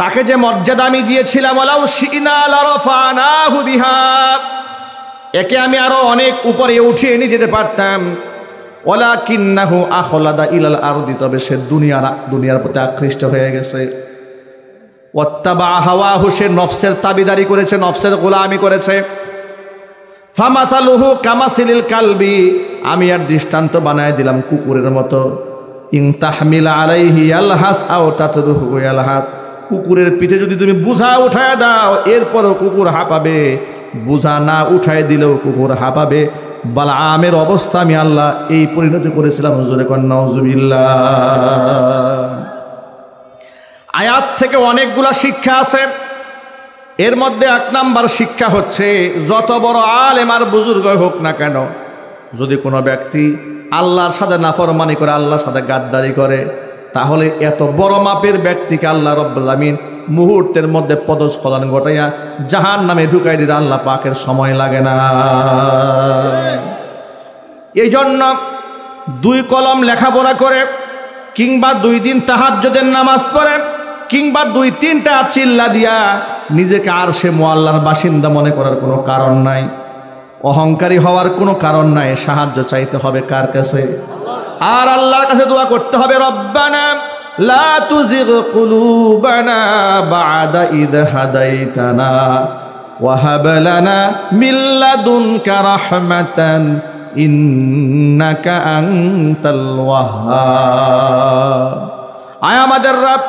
Speaker 2: তাকে যে মর্যাদা আমি দিয়েছিলাম, ওয়ালাউ শি'না লারাফা'নাহু বিহা, একে আমি আরো অনেক উপরে উঠিয়ে নিয়ে যেতে পারতাম। ওয়ালাকিন্নাহু আখলাদা ইলাল আরদি, তবে সে দুনিয়ার প্রতি আকৃষ্ট হয়ে গেছে। ওয়াত্তাবা হাওয়াহু, সে নফসের তাবিদারি করেছে, নফসের গোলামি করেছে। ফামাসালুহু কামাসিলিল কালবি, আমি আর দৃষ্টান্ত বানায় দিলাম কুকুরের মতো। ইন তাহমিল আলাইহি ইয়ালহাস আও তাতরুহু ইয়ালহাস, কুকুরের পিঠে যদি তুমি বোঝা উঠায় দাও, এরপরও কুকুর হাঁপাবে, বোঝা না উঠায় দিলেও কুকুর হাঁপাবে। বালামের অবস্থা আমি আল্লাহ এই পরিণতি করেছিলাম। হুজুরে কন নাউজুবিল্লাহ। আয়াত থেকে অনেকগুলা শিক্ষা আছে। এর মধ্যে 1 নাম্বার শিক্ষা হচ্ছে, যত বড় আলেম আর বুজুর্গ হোক না কেন, যদি কোনো ব্যক্তি আল্লাহর সাথে নাফরমানি করে, আল্লাহর সাথে গাদ্দারি করে, তাহলে এত বড় মাপের ব্যক্তিকে আল্লাহ রাব্বুল আমিন মুহূর্তের মধ্যে পদস্খলন ঘটাইয়া জাহান্নামে ঢুকাই দিতে আল্লাহ পাকের সময় লাগে না। এই জন্য 2 কলম লেখাপড়া করে, কিংবা 2 দিন তাহাজ্জুদের নামাজ পড়ে, কিংবা 2-3টা চিল্লা দিয়া নিজেকে আরশে মুআল্লার বাসিন্দা মনে করার কোনো কারণ নাই। অহংকারী হওয়ার কোনো কারণ নাই। সাহায্য চাইতে হবে কার কাছে? আর আল্লাহর কাছে দোয়া করতে হবে, রব্বানা লা তুজিগ কুলুবানা বা'দা ইদ হাদাইতানা ওয়া হাব লানা মিন লাদুনকা রাহমাতান ইন্নাকা আনতাল ওয়াহ্হাব। আয় আমাদের রব,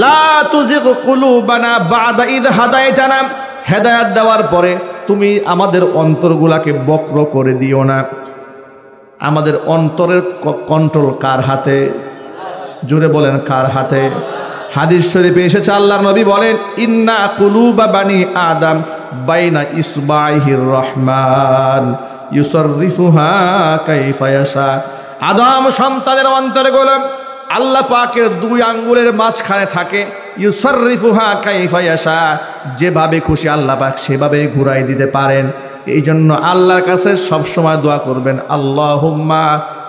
Speaker 2: লা তুজিগ কুলুবানা বা'দা ইদ হাদাইতানা, হেদায়েত দেওয়ার পরে তুমি আমাদের অন্তরগুলাকে বক্র করে দিও না। আমাদের অন্তরের কন্ট্রোল কার হাতে? জোরে বলেন, কার হাতে? হাদিস শরীফে এসেছে, আল্লাহর নবী বলেন, ইন্না কুলুবা বানি আদম বাইনা ইসবাইহির রহমান ইউসাররিফুহা কাইফা ইয়াশা। আদম সন্তানের অন্তরগুলো আল্লাহ পাকের 2 আঙ্গুলের মাঝখানে থাকে। ইউসাররিফুহা কাইফা ইয়াশা, যেভাবে খুশি আল্লাহ পাক সেভাবে ঘুরাই দিতে পারেন। এই জন্য আল্লাহর কাছে সবসময় দোয়া করবেন, আল্লাহুম্মা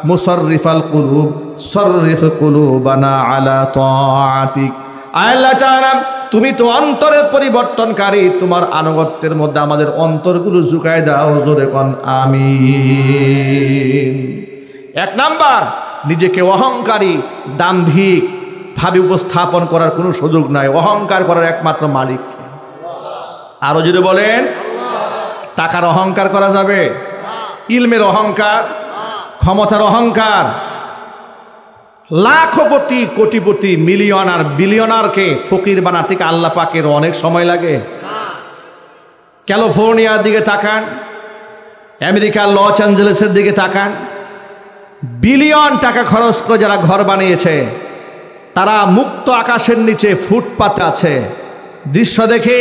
Speaker 2: মুসাররিফাল কুলুব সররিফ কুলুবানা আলা তাআতিক। আল্লাহ তাআলা, তুমি তো অন্তরের পরিবর্তনকারী, তোমার আনুগত্যের মধ্যে আমাদের অন্তরগুলো ঝুঁকায় দাও। জোরে কোন আমিন। 1 নাম্বার, নিজেকে অহংকারী দাম্ভিক ভাবে উপস্থাপন করার কোনো সুযোগ নাই। অহংকার করার একমাত্র মালিক। আরো যদি বলেন, টাকার অহংকার করা যাবে? ইলমের অহংকার, ক্ষমতার অহংকার। লাখপতি, কোটিপতি, মিলিয়নার, বিলিয়নারকে ফকির বানাতে আল্লাহ পাকের অনেক সময় লাগে। ক্যালিফোর্নিয়ার দিকে তাকান, আমেরিকার লস অ্যাঞ্জেলেসের দিকে তাকান, বিলিয়ন টাকা খরচ করে যারা ঘর বানিয়েছে তারা মুক্ত আকাশের নিচে ফুটপাতে আছে। দৃশ্য দেখে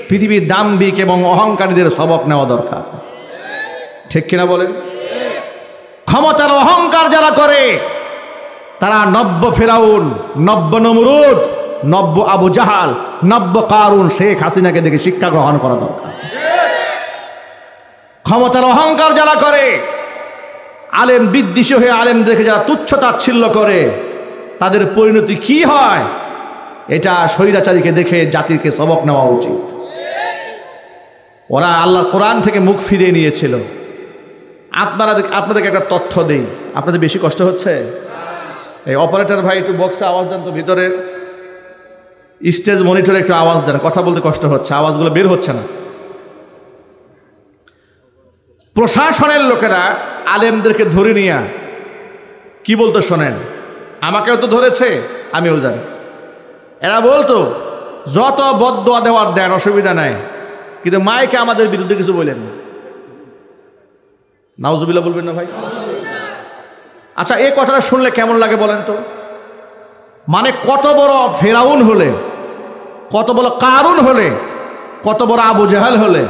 Speaker 2: পৃথিবীর দাম্ভিক এবং অহংকারীদের সবক নেওয়া দরকার, ঠিক কিনা বলেন? ক্ষমতার অহংকার যারা করে তারা নব্য ফেরাউন, নব্য নমরুদ, নব্য আবু জাহাল, নব্য কারুন, শেখ হাসিনাকে দেখে শিক্ষা গ্রহণ করা দরকার। ক্ষমতার অহংকার যারা করে, আলেম বিদ্বেষী হয়ে আলেমদেরকে যারা তুচ্ছ তাচ্ছিল্য করে, তাদের পরিণতি কি হয় এটা স্বৈরাচারীকে দেখে জাতিকে সবক নেওয়া উচিত। ওরা আল্লাহ কোরআন থেকে মুখ ফিরিয়ে নিয়েছিল। আপনাদেরকে একটা তথ্য দেই, আপনাদের বেশি কষ্ট হচ্ছে? এই অপারেটর ভাই একটু বক্সে আওয়াজ দেন তো, ভিতরে স্টেজ মনিটরে একটু আওয়াজ দেন, কথা বলতে কষ্ট হচ্ছে, আওয়াজগুলো বের হচ্ছে না। প্রশাসনের লোকেরা আলেমদেরকে ধরে নিয়ে কি বলতো শোনেন, আমাকেও তো ধরেছে, আমিও জানি। এরা বলতো যত বদদোয়া দেওয়ার দেন, অসুবিধা নাই, কিন্তু মাইকে আমাদের বিরুদ্ধে কিছু বলেন না। নাউজুবিল্লাহ বলবেন না ভাই? আচ্ছা, এই কথাটা শুনলে কেমন লাগে বলেন তো? মানে কত বড় ফেরাউন হলে, কত বড় কারুন হলে, কত বড় আবু জাহাল হলে,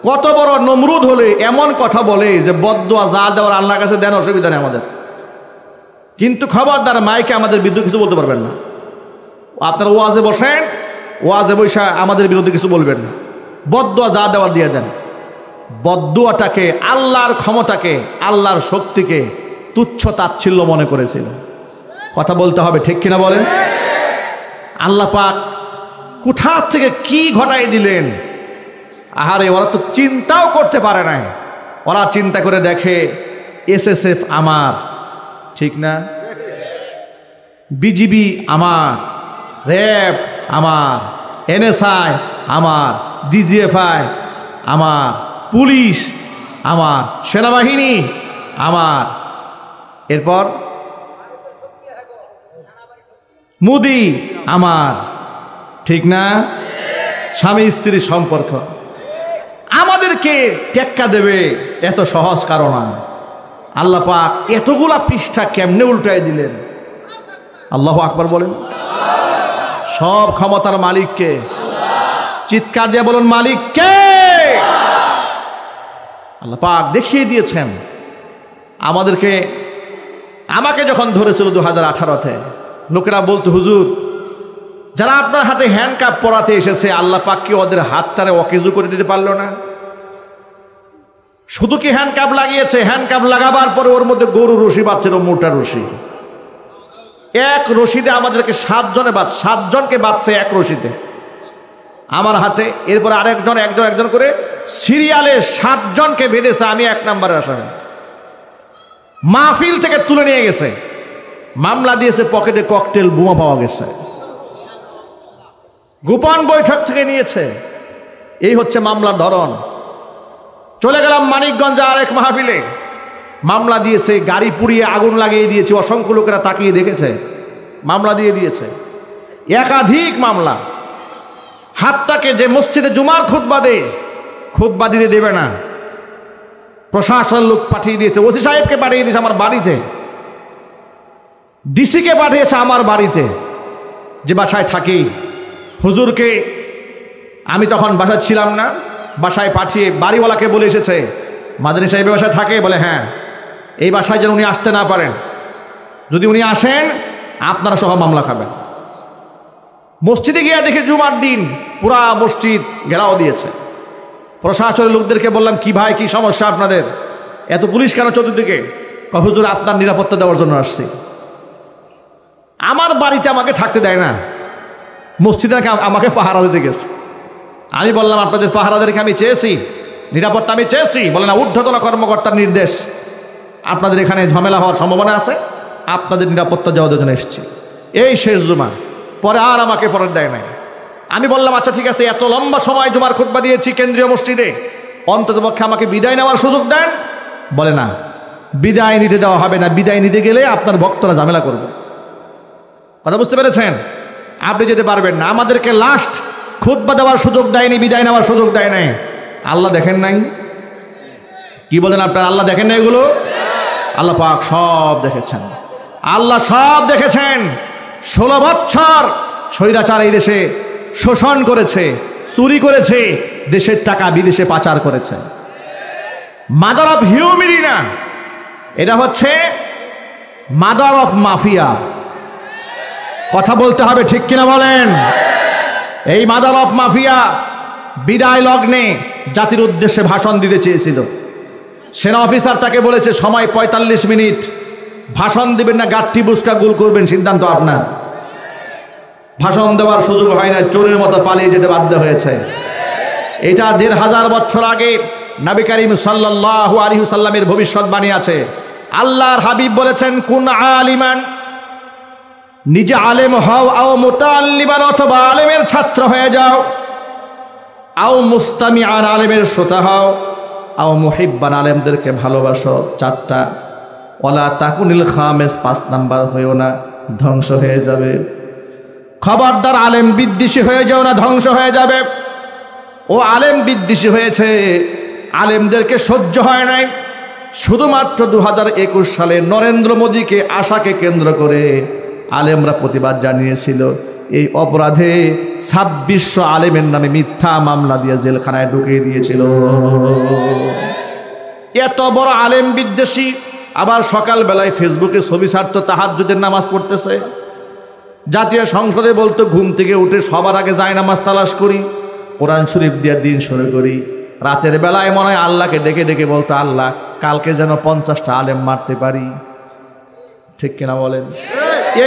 Speaker 2: কত বড় নমরুদ হলে এমন কথা বলে যে বদদোয়া যা দেওয়ার আল্লাহর কাছে দেন, অসুবিধা নেই আমাদের। কিন্তু খবরদার মাইকে আমাদের বিরুদ্ধে কিছু বলতে পারবেন না। আপনারা ওয়াজে বসেন, ওয়াজে বৈশা আমাদের বিরুদ্ধে কিছু বলবেন না। বদদোয়া যা দেওয়ার দিয়ে দেন। বদদোয়াটাকে, আল্লাহর ক্ষমতাকে, আল্লাহর শক্তিকে তুচ্ছ তাচ্ছিল্য মনে করেছিল। কথা বলতে হবে, ঠিক কিনা বলেন? আল্লাহ পাক কোথা থেকে কি ঘটাই দিলেন। আহারে, ওরা তো চিন্তাও করতে পারে না। ওরা চিন্তা করে দেখে এসএসএফ আমার, ঠিক না? বিজিবি আমার, র্যাব আমার, এনএসআই আমার, ডিজিএফআই আমার, পুলিশ আমার, সেনাবাহিনী আমার, এরপর মুদি আমার, ঠিক না? স্বামী স্ত্রীর সম্পর্ক আমাদেরকে টেক্কা দেবে এত সহজ কারণ না। আল্লাহ পাক এতগুলা পৃষ্ঠা কেমনে উল্টায় দিলেন? আল্লাহু আকবার বলেন। সব ক্ষমতার মালিককে, চিৎকার দিয়ে বলুন মালিক কে? আল্লাহ পাক দেখিয়ে দিয়েছেন আমাদেরকে। আমাকে যখন ধরেছিল 2018-তে, লোকেরা বলতো হুজুর, যারা আপনার হাতে হ্যান্ডকাপ পরাতে এসেছে, আল্লাহ পাক কি ওদের হাতটারে অকেজু করে দিতে পারলো না? শুধু কি হ্যান্ডকাপ লাগিয়েছে, হ্যান্ডকাপ লাগাবার পরে ওর মধ্যে গরু রশি বাঁধছিল, মোটা রশি। এক রশিতে আমাদেরকে 7জনকে বাঁধছে এক রশিতে আমার হাতে। এরপরে আরেকজন একজন করে সিরিয়ালে 7জনকে বেঁধেছে। আমি 1 নম্বরের আসামি। মাহফিল থেকে তুলে নিয়ে গেছে, মামলা দিয়েছে, পকেটে ককটেল বোমা পাওয়া গেছে, গোপন বৈঠক থেকে নিয়েছে। এই হচ্ছে মামলার ধরন। চলে গেলাম মানিকগঞ্জে আরেক মাহফিলে, মামলা দিয়েছে, গাড়ি পুড়িয়ে আগুন লাগিয়ে দিয়েছে, অসংখ্য লোকেরা তাকিয়ে দেখেছে, মামলা দিয়ে দিয়েছে। একাধিক মামলা। হাতটাকে যে মসজিদে জুমার খুতবা দিতে দেবে না, প্রশাসন লোক পাঠিয়ে দিয়েছে, ওসি সাহেবকে পাঠিয়ে দিয়েছে আমার বাড়িতে, ডিসিকে পাঠিয়েছে আমার বাড়িতে, যে বাসায় থাকি। হুজুরকে আমি তখন বাসায় ছিলাম না, বাসায় পাঠিয়ে বাড়িওয়ালাকে বলে এসেছে, মাদানী সাহেবের বাসায় থাকে? বলে হ্যাঁ। এই বাসায় যেন উনি আসতে না পারেন, যদি উনি আসেন আপনারা সহ মামলা খাবেন। মসজিদে গিয়ে দেখে জুমার দিন পুরা মসজিদ ঘেরাও দিয়েছে। প্রশাসনের লোকদেরকে বললাম, কি ভাই, কি সমস্যা আপনাদের, এত পুলিশ কেন চতুর্দিকে? হুজুর আপনার নিরাপত্তা দেওয়ার জন্য আসছি। আমার বাড়িতে আমাকে থাকতে দেয় না, মসজিদে আমাকে পাহারা দিতে গেছে। আমি বললাম, আপনাদের পাহারাদেরকে আমি চেয়েছি, নিরাপত্তা আমি চেয়েছি। বলে না, ঊর্ধ্বতন কর্মকর্তার নির্দেশ, আপনাদের এখানে ঝামেলা হওয়ার সম্ভাবনা আছে, আপনাদের নিরাপত্তা দেওয়ার জন্য এসেছি। এই শেষ জুমা, পরে আর আমাকে পরে দেয় নাই। আমি বললাম, আচ্ছা ঠিক আছে, এত লম্বা সময় জুমার খুতবা দিয়েছি কেন্দ্রীয় মসজিদে, অন্ততপক্ষে আমাকে বিদায় নেওয়ার সুযোগ দেন। বলে না, বিদায় নিতে দেওয়া হবে না, বিদায় নিতে গেলে আপনার ভক্তরা ঝামেলা করবে। কথা বুঝতে পেরেছেন? আপনি যেতে পারবেন না। আমাদেরকে লাস্ট খুতবা দেওয়ার সুযোগ দেয়নি, বিদায় নেওয়ার সুযোগ দেয় নাই। আল্লাহ দেখেন নাই? কি বলেন আপনারা, আল্লাহ দেখেন না এগুলো? আল্লাহ পাক সব দেখেছেন, আল্লাহ সব দেখেছেন। 16 বছর স্বৈরাচার এই দেশে শোষণ করেছে, চুরি করেছে, দেশের টাকা বিদেশে পাচার করেছে। মাদার অফ হিউম্যানিটি না, এটা হচ্ছে মাদার অফ মাফিয়া। কথা বলতে হবে, ঠিক কিনা বলেন? এই মাদার অফ মাফিয়া বিদায় লগ্নে জাতির উদ্দেশ্যে ভাষণ দিতে চেয়েছিল। সেনা অফিসার তাকে বলেছে সময় 45 মিনিট, ভাষণ দিবেন না গাঠি বুসকা গুল করবেন, সিদ্ধান্ত আপনার। ভাষণ দেওয়ার সুযোগ হয় না, চোরের মতো পালিয়ে যেতে বাধ্য হয়েছে। এটা 1500 বছর আগে নবী করিম সাল্লাল্লাহু আলাইহি সাল্লামের ভবিষ্যৎবাণী আছে। আল্লাহর হাবিব বলেছেন কুন আলিমান, নিজে আলেম হও, আও মুতাআল্লিমান, অথবা আলেমের ছাত্র হয়ে যাও, আও মুস্তামিআন, আলেমের শ্রোতা হও, আও মুহিব্বান, আলেমদেরকে ভালোবাসো। 4টা। ওয়ালা তাকুনিল খামেস, 5 নাম্বার হয়েও না, ধ্বংস হয়ে যাবে। খবরদার আলেম বিদ্বেষী হয়ে যাও না, ধ্বংস হয়ে যাবে। ও আলেম বিদ্বেষী হয়েছে, আলেমদেরকে সহ্য হয় নাই। শুধুমাত্র 2021 সালে নরেন্দ্র মোদীকে আশাকে কেন্দ্র করে আলেমরা প্রতিবাদ জানিয়েছিল। এই অপরাধে 2600 আলেমের নামে মিথ্যা মামলা দিয়ে জেলখানায় ঢুকিয়ে দিয়েছিল। এত বড় আলেম বিদ্বেষী, আবার সকালবেলায় ফেসবুকে ছবি ছাড়তো, তাহাজ্জুদের নামাজ পড়তেছে। জাতীয় সংসদে বলতো ঘুম থেকে উঠে সবার আগে যায় নামাজ তালাশ করি, কোরআন শরীফ দিয়ে দিন শুরু করি। রাতের বেলায় মনে হয় আল্লাহকে ডেকে ডেকে বলতো, আল্লাহ কালকে যেন 50টা আলেম মারতে পারি। ঠিক কিনা বলেন?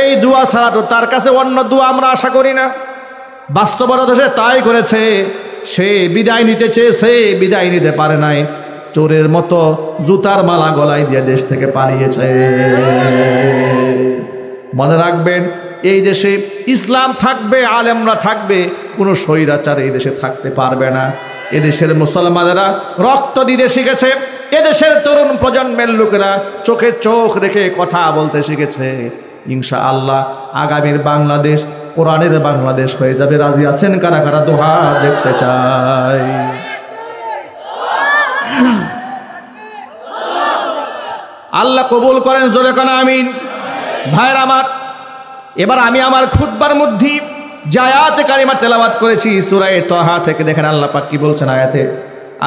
Speaker 2: এই দোয়া ছাড়া তো তার কাছে অন্য দোয়া আমরা আশা করি না। বাস্তবতা সে তাই করেছে। সে বিদায় নিতে চেয়েছে, বিদায় নিতে পারে নাই, চোরের মতো জুতার মালা গলায় দিয়ে দেশ থেকে পালিয়েছে। মনে রাখবেন, এই দেশে ইসলাম থাকবে, আলেমরা থাকবে, কোনো স্বৈরাচার এই দেশে থাকতে পারবে না। এদেশের মুসলমানেরা রক্ত দিতে শিখেছে, এদেশের তরুণ প্রজন্মের লোকেরা চোখে চোখ রেখে কথা বলতে শিখেছে। ইনশাআল্লাহ আগামীর বাংলাদেশ কোরআনের বাংলাদেশ হয়ে যাবে। রাজি আছেন কারা কারা? দোহা দেখতে চাই। আল্লাহ কবুল করেন, জোরে কোন আমিন। ভাইর আমার, এবার আমি আমার খুতবার মধ্যে যে আয়াতে কারিমা তেলাওয়াত করেছি সূরা তাহা থেকে, দেখেন আল্লাহ পাক কি বলছেন আয়াতে।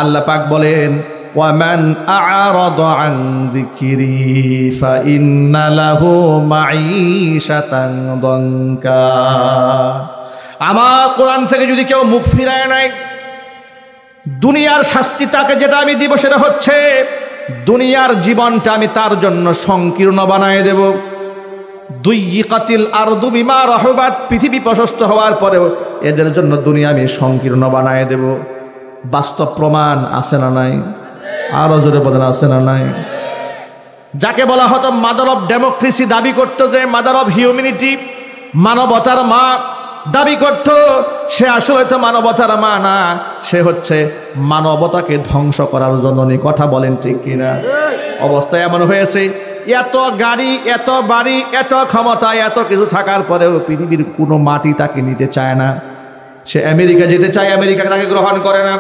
Speaker 2: আল্লাহ পাক বলেন, ওয়ামান আ'রাদা আন যিকরি ফাইন্না লাহু মাঈশাতান দানকা। আমার কোরআন থেকে যদি কেউ মুখ ফিরায় নাই, দুনিয়ার শাস্তি তাকে যেটা আমি দিব সেটা হচ্ছে দুনিয়ার জীবনটা আমি তার জন্য সংকীর্ণ বানায় দেব। দুইয়িকাতিল আরদু বিমা রাহুবাত, পৃথিবী প্রশস্ত হওয়ার পরেও এদের জন্য দুনিয়া আমি সংকীর্ণ বানায় দেব। বাস্তব প্রমাণ আছে না নাই? আরো জোরে বলেন, আছে না নাই? যাকে বলা হতো মাদার অফ ডেমোক্রেসি দাবি করত, যে মাদার অফ হিউম্যানিটি, মানবতার মা দাবি করত, সে আসলে তো মানবতার মা না, সে হচ্ছে মানবতাকে ধ্বংস করার জননী। কথা বলেন ঠিক কিনা? অবস্থা এমন হয়েছে, এত গাড়ি, এত বাড়ি, এত ক্ষমতা, এত কিছু থাকার পরেও পৃথিবীর কোনো মাটি তাকে নিতে চায় না। সে আমেরিকা যেতে চায়, আমেরিকা তাকে গ্রহণ করে না।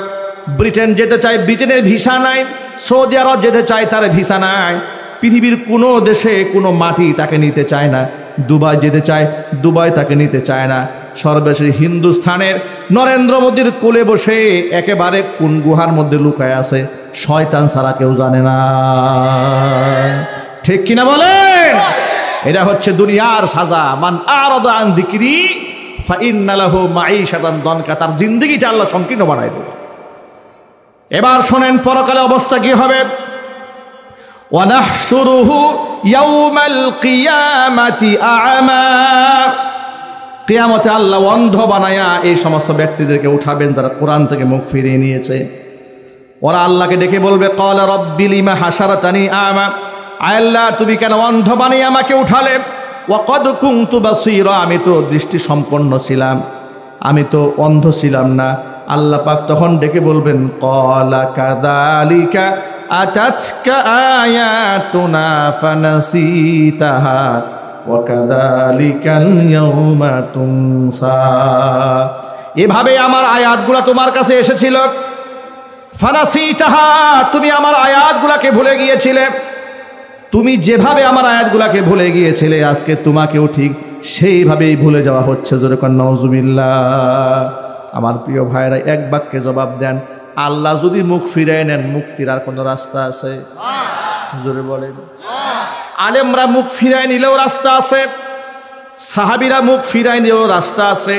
Speaker 2: ব্রিটেন যেতে চায়, ব্রিটেনের ভিসা নাই। সৌদি আরব যেতে চায়, তার ভিসা নাই। পৃথিবীর কোনো দেশে কোনো মাটি তাকে নিতে চায় না। দুবাই যেতে চায়, দুবাই তাকে নিতে চায় না। সর্বশেষ হিন্দুস্থানের নরেন্দ্র মোদীর কোলে বসে একেবারে কোন গুহার মধ্যে লুকায় আছে, শয়তান ছাড়া কেউ জানে না। ঠিক কিনা বলেন? এটা হচ্ছে দুনিয়ার সাজা। মান আ'রাদা আন যিকরি ফাইন্না লাহু মাঈশাতান দানকা, তার জিন্দেগিটা আল্লাহ সংকীর্ণ বানায় দেবে। এবার শোনেন পরকালে অবস্থা কি হবে। ওয়া নাহশুরুহু ইয়াউমাল কিয়ামাতি আ'মা, কিয়ামতে আল্লাহ অন্ধ বানায়া এই সমস্ত ব্যক্তিদেরকে উঠাবেন যারা কোরআন থেকে মুখ ফিরিয়ে নিয়েছে। ওরা আল্লাহকে ডেকে বলবে, ক্বালা রাব্বি লিমা হাশারাতানি আ'মা, আল্লাহ তুমি কেন অন্ধ বানিয়ে আমাকে উঠালে? ওয়া ক্বাদ কুনতু বাসীরা, আমি তো দৃষ্টি সম্পন্ন ছিলাম, আমি তো অন্ধ ছিলাম না। আল্লাহ পাক তখন ডেকে বলবেন, ক্বালা কাযালিকা আতাতকা আয়াতুনা ফানাসিতাহা ওয়া কাযালিকাল ইয়াউমা তুনসা। এভাবে আমার আয়াতগুলো তোমার কাছে এসেছিল,
Speaker 1: ফানাসিতাহা, তুমি আমার আয়াতগুলোকে ভুলে গিয়েছিলে। তুমি যেভাবে আমার আয়াতগুলোকে ভুলে গিয়েছিলে, আজকে তোমাকেও ঠিক সেইভাবেই ভুলে যাওয়া হচ্ছে। জোরে কর নাউজুবিল্লাহ। আমার প্রিয় ভাইরা, এক বাক্যে জবাব দেন, আল্লাহ যদি মুখ ফিরিয়ে নেন, মুক্তির আর কোনো রাস্তা আছে? জোরে বলেন। আলেমরা মুখ ফিরায় নিলেও রাস্তা আছে, সাহাবীরা মুখ ফিরায় নিলেও রাস্তা আছে,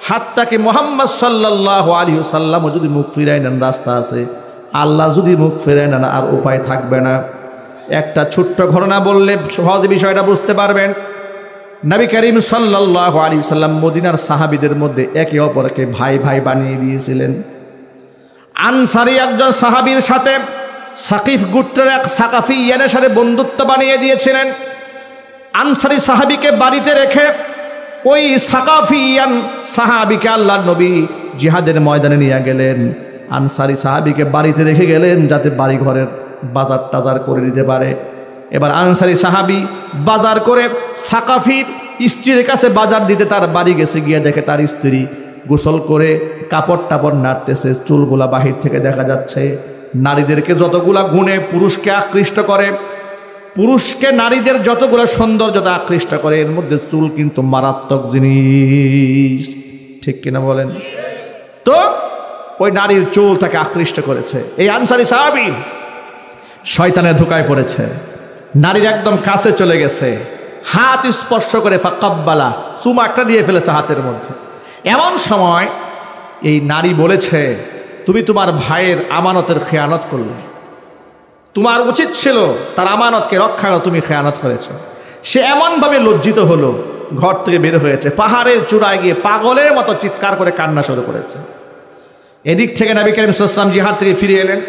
Speaker 1: হাত্তাকে মুহাম্মদ সাল্লাল্লাহু আলাইহি ওয়াসাল্লামও যদি মুখ ফিরায় নেন, রাস্তা আছে। আল্লাহ যদি মুখ ফিরায় নেন, আর উপায় থাকবে না। একটা ছোট্ট ঘটনা বললে সহজে বিষয়টা বুঝতে পারবেন। নবী করিম সাল্লাল্লাহু আলাইহি ওয়াসাল্লাম মদিনার সাহাবীদের মধ্যে একে অপরকে ভাই ভাই বানিয়ে দিয়েছিলেন। আনসারী একজন সাহাবীর সাথে সাকিফ গোত্রের এক সাকাফিয়ানের সাথে বন্ধুত্ব বানিয়ে দিয়েছিলেন। আনসারী সাহাবীকে বাড়িতে রেখে ওই সাকাফিয়ান সাহাবীকে আল্লাহর নবী জিহাদের ময়দানে নিয়ে গেলেন। আনসারী সাহাবীকে বাড়িতে রেখে গেলেন যাতে বাড়ি ঘরের বাজার টাজার করে দিতে পারে। এবার আনসারী সাহাবী বাজার করে সাকাফির স্ত্রীর কাছে বাজার দিতে তার বাড়ি গেছে, গিয়ে দেখে তার স্ত্রী গোসল করে কাপড় টাপড় নাড়তেছে, চুলগুলা বাহির থেকে দেখা যাচ্ছে। নারীদেরকে যতগুলা গুণে পুরুষকে আকৃষ্ট করে, পুরুষকে নারীদের যতগুলো সৌন্দর্যতা আকৃষ্ট করে, এর মধ্যে চুল কিন্তু মারাত্মক জিনিস। ঠিক কিনা বলেন? তো ওই নারীর চুল তাকে আকৃষ্ট করেছে। এই আনসারী সাহাবী শয়তানের ধোকায় পড়েছে, নারীর একদম কাছে চলে গেছে, হাত স্পর্শ করে ফাকাব্বালা, চুমা একটা দিয়ে ফেলেছে হাতের মধ্যে। এমন সময় এই নারী বলেছে, তুমি তোমার ভাইয়ের আমানতের খেয়ানত করলে, তোমার উচিত ছিল তার আমানতকে রক্ষা করা, তুমি খেয়ানত করেছ। সে এমনভাবে লজ্জিত হলো, ঘর থেকে বের হয়েছে, পাহাড়ের চূড়ায় গিয়ে পাগলের মতো চিৎকার করে কান্না শুরু করেছে। এদিক থেকে নবী করিম সাল্লাল্লাহু আলাইহি ওয়াসাল্লাম জিহাদ থেকে ফিরে এলেন।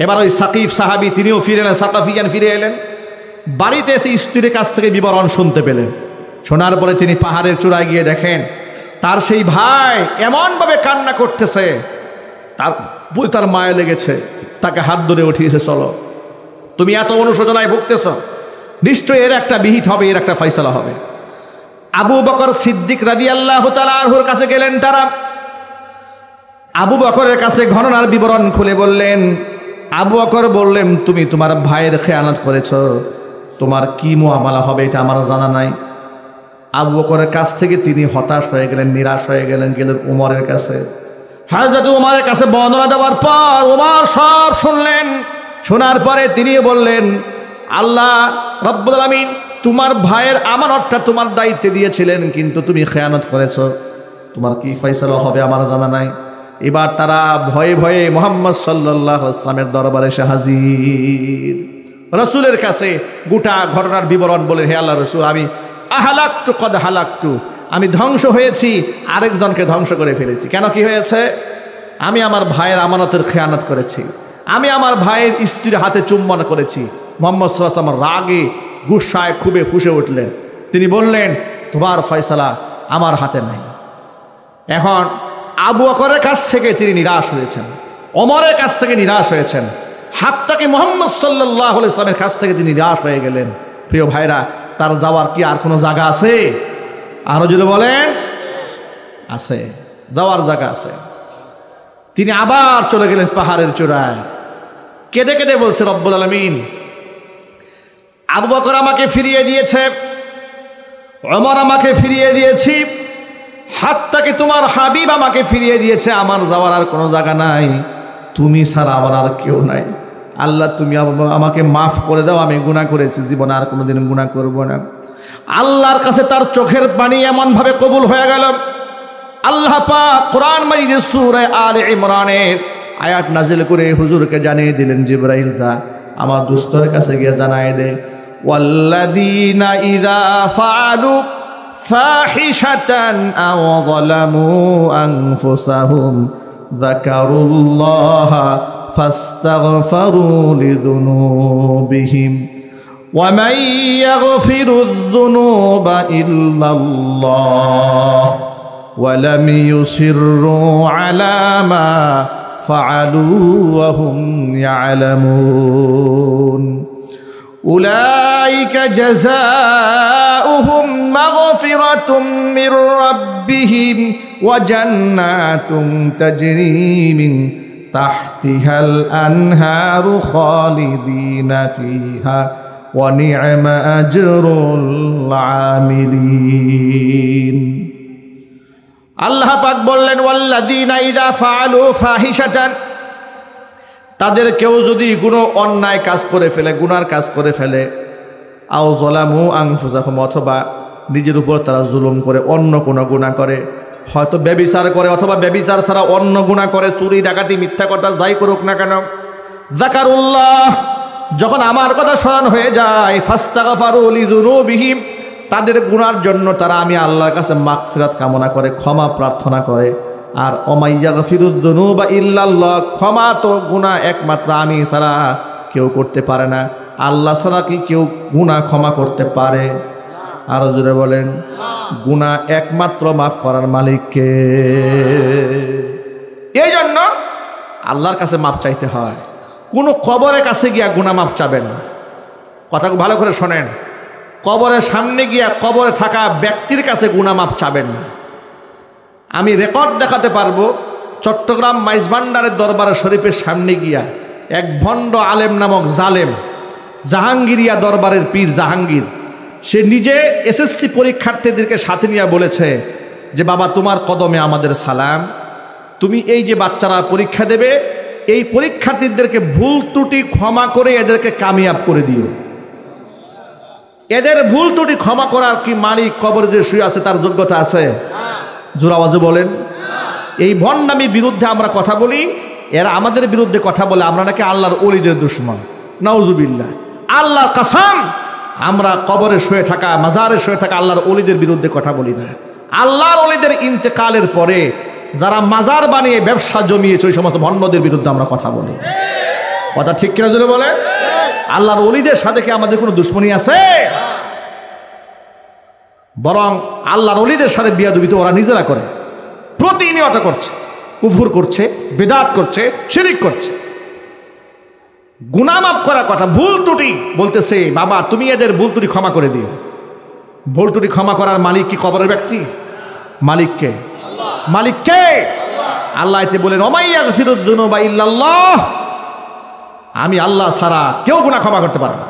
Speaker 1: এবার ওই সাকিফ সাহাবী তিনিও ফিরে এলেন, সাকাফিয়ান ফিরে এলেন। বাড়িতে এসে স্ত্রীর কাছ থেকে বিবরণ শুনতে পেলেন। শোনার পরে তিনি পাহাড়ের চূড়ায় গিয়ে দেখেন তার সেই ভাই এমনভাবে কান্না করতেছে, তার মায়া লেগেছে, তাকে হাত ধরে উঠিয়েছে, চলো, তুমি এত অনুশোচনায় ভুগতেছ, নিশ্চয়ই এর একটা বিহিত হবে, এর একটা ফয়সালা হবে। আবু বকর সিদ্দিক রাদিয়াল্লাহু তাআলা আনহুর কাছে গেলেন তারা। আবু বকরের কাছে ঘটনার বিবরণ খুলে বললেন। আবু বকর বললেন, তুমি তোমার ভাইয়ের খেয়ানত করেছ, তোমার কি মুআমালা হবে এটা আমার জানা নাই। আবু বকরের কাছ থেকে তিনি হতাশ হয়ে গেলেন, নিরাশ হয়ে গেলেন, গেলেন উমরের কাছে। হযরত উমরের কাছে বর্ণনা দেওয়ার পর উমর সব শুনলেন। শোনার পরে তিনি বললেন, আল্লাহ রব্বুল আলামিন তোমার ভাইয়ের আমানতটা তোমার দায়িত্বে দিয়েছিলেন, কিন্তু তুমি খেয়ানত করেছ, তোমার কি ফয়সালা হবে আমার জানা নাই। এবার তারা ভয়ে ভয়ে মুহাম্মদ সাল্লাল্লাহু আলাইহি ওয়াসাল্লামের দরবারে এসে হাজির। রাসূলের কাছে গোটা ঘটনার বিবরণ বলে, হে আল্লাহ রাসূল, আমি আহলাকতু কদ হালাকতু, আমি ধ্বংস হয়েছি, আরেকজনকে ধ্বংস করে ফেলেছি। কেন, কি হয়েছে? আমি আমার ভাইয়ের আমানতের খেয়ানত করেছি, আমি আমার ভাইয়ের স্ত্রীর হাতে চুম্বন করেছি। মুহাম্মদ সাল্লাল্লাহু আলাইহি ওয়াসাল্লাম রাগে গুসায় খুবই ফুঁসে উঠলেন। তিনি বললেন, তোমার ফয়সালা আমার হাতে নাই। এখন আবু বকরের কাছ থেকে তিনি নিরাশ হয়েছেন, ওমরের কাছ থেকে নিরাশ হয়েছেন, হাত্তাকে মুহাম্মদ সাল্লাল্লাহু আলাইহি ওয়াসাল্লামের কাছ থেকে তিনি নিরাশ হয়ে গেলেন। প্রিয় ভাইরা, তার যাওয়ার কি আর কোনো জায়গা আছে? আরো যদি বলেন, আছে, যাওয়ার জায়গা আছে। তিনি আবার চলে গেলেন পাহাড়ের চূড়ায়, কেঁদে কেঁদে বলছে, রব্বুল আলামিন, আবু বকর আমাকে ফিরিয়ে দিয়েছে, ওমর আমাকে ফিরিয়ে দিয়েছি, হাত্তাকে তোমার হাবিব আমাকে ফিরিয়ে দিয়েছে, আমার যাওয়ার আর কোনো জায়গা নাই, তুমি ছাড়া আমার আর কেউ নাই। আল্লাহ তুমি আমাকে মাফ করে দাও, আমি গুনাহ করেছি, জীবনে আর কোনোদিন গুনাহ করব না। আল্লাহর কাছে তার চোখের পানি এমনভাবে কবুল হয়ে গেল। আল্লাহ পাক কোরআন মাজিদের সূরা আলে ইমরানের আয়াত নাজিল করে হুজুরকে জানিয়ে দিলেন, জিবরাইল যা আমার দোস্তের কাছে গিয়ে জানায় দে, ওয়াল্লাযীনা ইযা ফাআলু ফাহিশাতান আও যালামু আনফুসাহুম যাকারুল্লাহা ফাস্তাগফারু লিযুনুবিহিম ওয়া মান ইয়াগফিরুয-যুনুবা ইল্লাল্লাহ ওয়া লাম ইউসিররু আলা মা ফাআলু ওয়া হুম ইয়ালামুন উলাইকা জাযাউহুম মাগফিরাতুম মির রাব্বিহিম ওয়া জান্নাতুন তাজরি মিন
Speaker 2: তাহতিহাল আনহারু খালিদিনা ফিহা ওয়া নি'মা আজরুল আমিলিন। আল্লাহ পাক বললেন ওয়াল্লাযীনা ইযা ফাআলু ফাহিশাতান, তাদের কেউ যদি কোনো অন্যায় কাজ করে ফেলে, গুনার কাজ করে ফেলে, আও যালামু আনফুসাহুম, অথবা নিজের উপর তারা জুলুম করে, অন্য কোনো গুনাহ করে, হয়তো ব্যভিচার করে অথবা ব্যভিচার ছাড়া অন্য গুনাহ করে, চুরি ডাকাতি মিথ্যা কথা যাই করুক না কেন, যাকারুল্লাহ, যখন আমার কথা স্মরণ হয়ে যায়, ফাস্তাগফারু লিযুনুবিহিম, তাদের গুনার জন্য তারা আমি আল্লাহর কাছে মাগফিরাত কামনা করে, ক্ষমা প্রার্থনা করে। আর ওমাইয়াগফিরুদ যুনুবা ইল্লাল্লাহ, ক্ষমা তো গুনাহ একমাত্র আমি ছাড়া কেউ করতে পারে না। আল্লাহ ছাড়া কি কেউ গুনাহ ক্ষমা করতে পারে? আরো জোরে বলেন, গুনাহ একমাত্র মাফ করার মালিককে। এই জন্য আল্লাহর কাছে মাপ চাইতে হয়। কোনো কবরের কাছে গিয়া গুনাহ মাপ চাবেন না। কথা ভালো করে শোনেন, কবরের সামনে গিয়া কবরে থাকা ব্যক্তির কাছে গুনাহ মাপ চাবেন না। আমি রেকর্ড দেখাতে পারবো, চট্টগ্রাম মাইজভান্ডারের দরবারে শরীফের সামনে গিয়া এক ভণ্ড আলেম নামক জালেম, জাহাঙ্গীরিয়া দরবারের পীর জাহাঙ্গীর, সে নিজে এসএসসি পরীক্ষার্থীদেরকে সাথে নিয়ে বলেছে যে বাবা তোমার কদমে আমাদের সালাম, তুমি এই যে বাচ্চারা পরীক্ষা দেবে, এই পরীক্ষার্থীদেরকে ভুল ত্রুটি ক্ষমা করে এদেরকে কামিয়াব করে দিও। এদের ভুল ত্রুটি ক্ষমা করার কি মালিক কবরে যে শুয়ে আছে তার যোগ্যতা আছে? জোর আওয়াজে বলেন। এই ভণ্ডামির বিরুদ্ধে আমরা কথা বলি, এরা আমাদের বিরুদ্ধে কথা বলে আমরা নাকি আল্লাহর ওলিদের দুশমন। নাউজুবিল্লাহ। আল্লাহর কসম, আমরা কবরে শুয়ে থাকা, মাজারে শুয়ে থাকা আল্লাহর ওলিদের বিরুদ্ধে কথা বলি না। আল্লাহর ওলিদের ইন্তেকালের পরে যারা মাজার বানিয়ে ব্যবসা জমিয়েছে ওই সমস্ত ভণ্ডদের বিরুদ্ধে আমরা কথা বলি। কথা ঠিক কিনা জোরে বলে? আল্লাহর ওলিদের সাথে কি আমাদের কোনো দুশ্মনী আছে? বরং আল্লাহর ওলিদের সাথে বিয়াদবি তো ওরা নিজেরা করে, প্রতিনিয়ত করছে, কুফর করছে, বিদআত করছে, শিরক করছে। গুনাহ মাফ করার কথা, ভুল ত্রুটি বলতেছে বাবা তুমি এদের ভুল ত্রুটি ক্ষমা করে দিও। ভুল ত্রুটি ক্ষমা করার মালিক কি কবরের ব্যক্তি? মালিককে। মালিককে আল্লাহ এতে বলেন ওমাইয়াগফিরুদ যুনুবা ইল্লাল্লাহ, আমি আল্লাহ ছাড়া কেউ গুনাহ ক্ষমা করতে পারে না।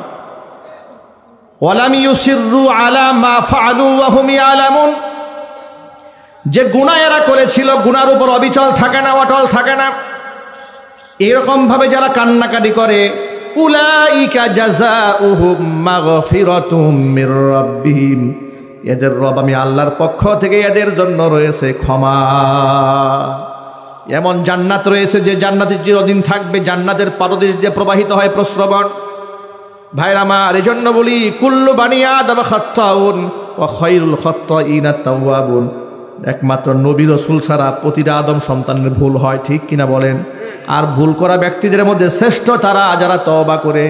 Speaker 2: ওয়ালাম ইউসিররু আলা মা ফাআলু ওয়া হুম ইয়ালামুন, যে গুনাহ এরা করেছিল গুনার উপর অবিচল থাকে না, অটল থাকে না, এরকম ভাবে যারা কান্নাকাটি করে, উলাইকা জাযাউহুম মাগফিরাতুম মির রাব্বিহিম, এদের রব আমি আল্লাহর পক্ষ থেকে এদের জন্য রয়েছে ক্ষমা। এমন জান্নাত রয়েছে যে জান্নাতে চিরদিন থাকবে, জান্নাতের পাদদেশ দিয়ে প্রবাহিত হয় প্রস্রবণ। ভাইরা আমার, এজন্য বলি কুল্লু বানি আদম খাত্তাউন ওয়া খায়রুল খাত্তাইনা তাওয়াবুন, একমাত্র নবী রাসূল ছাড়া প্রতিটা আদম সন্তানের ভুল হয়, ঠিক কিনা বলেন? আর ভুল করা ব্যক্তিদের মধ্যে শ্রেষ্ঠ তারা যারা তওবা করে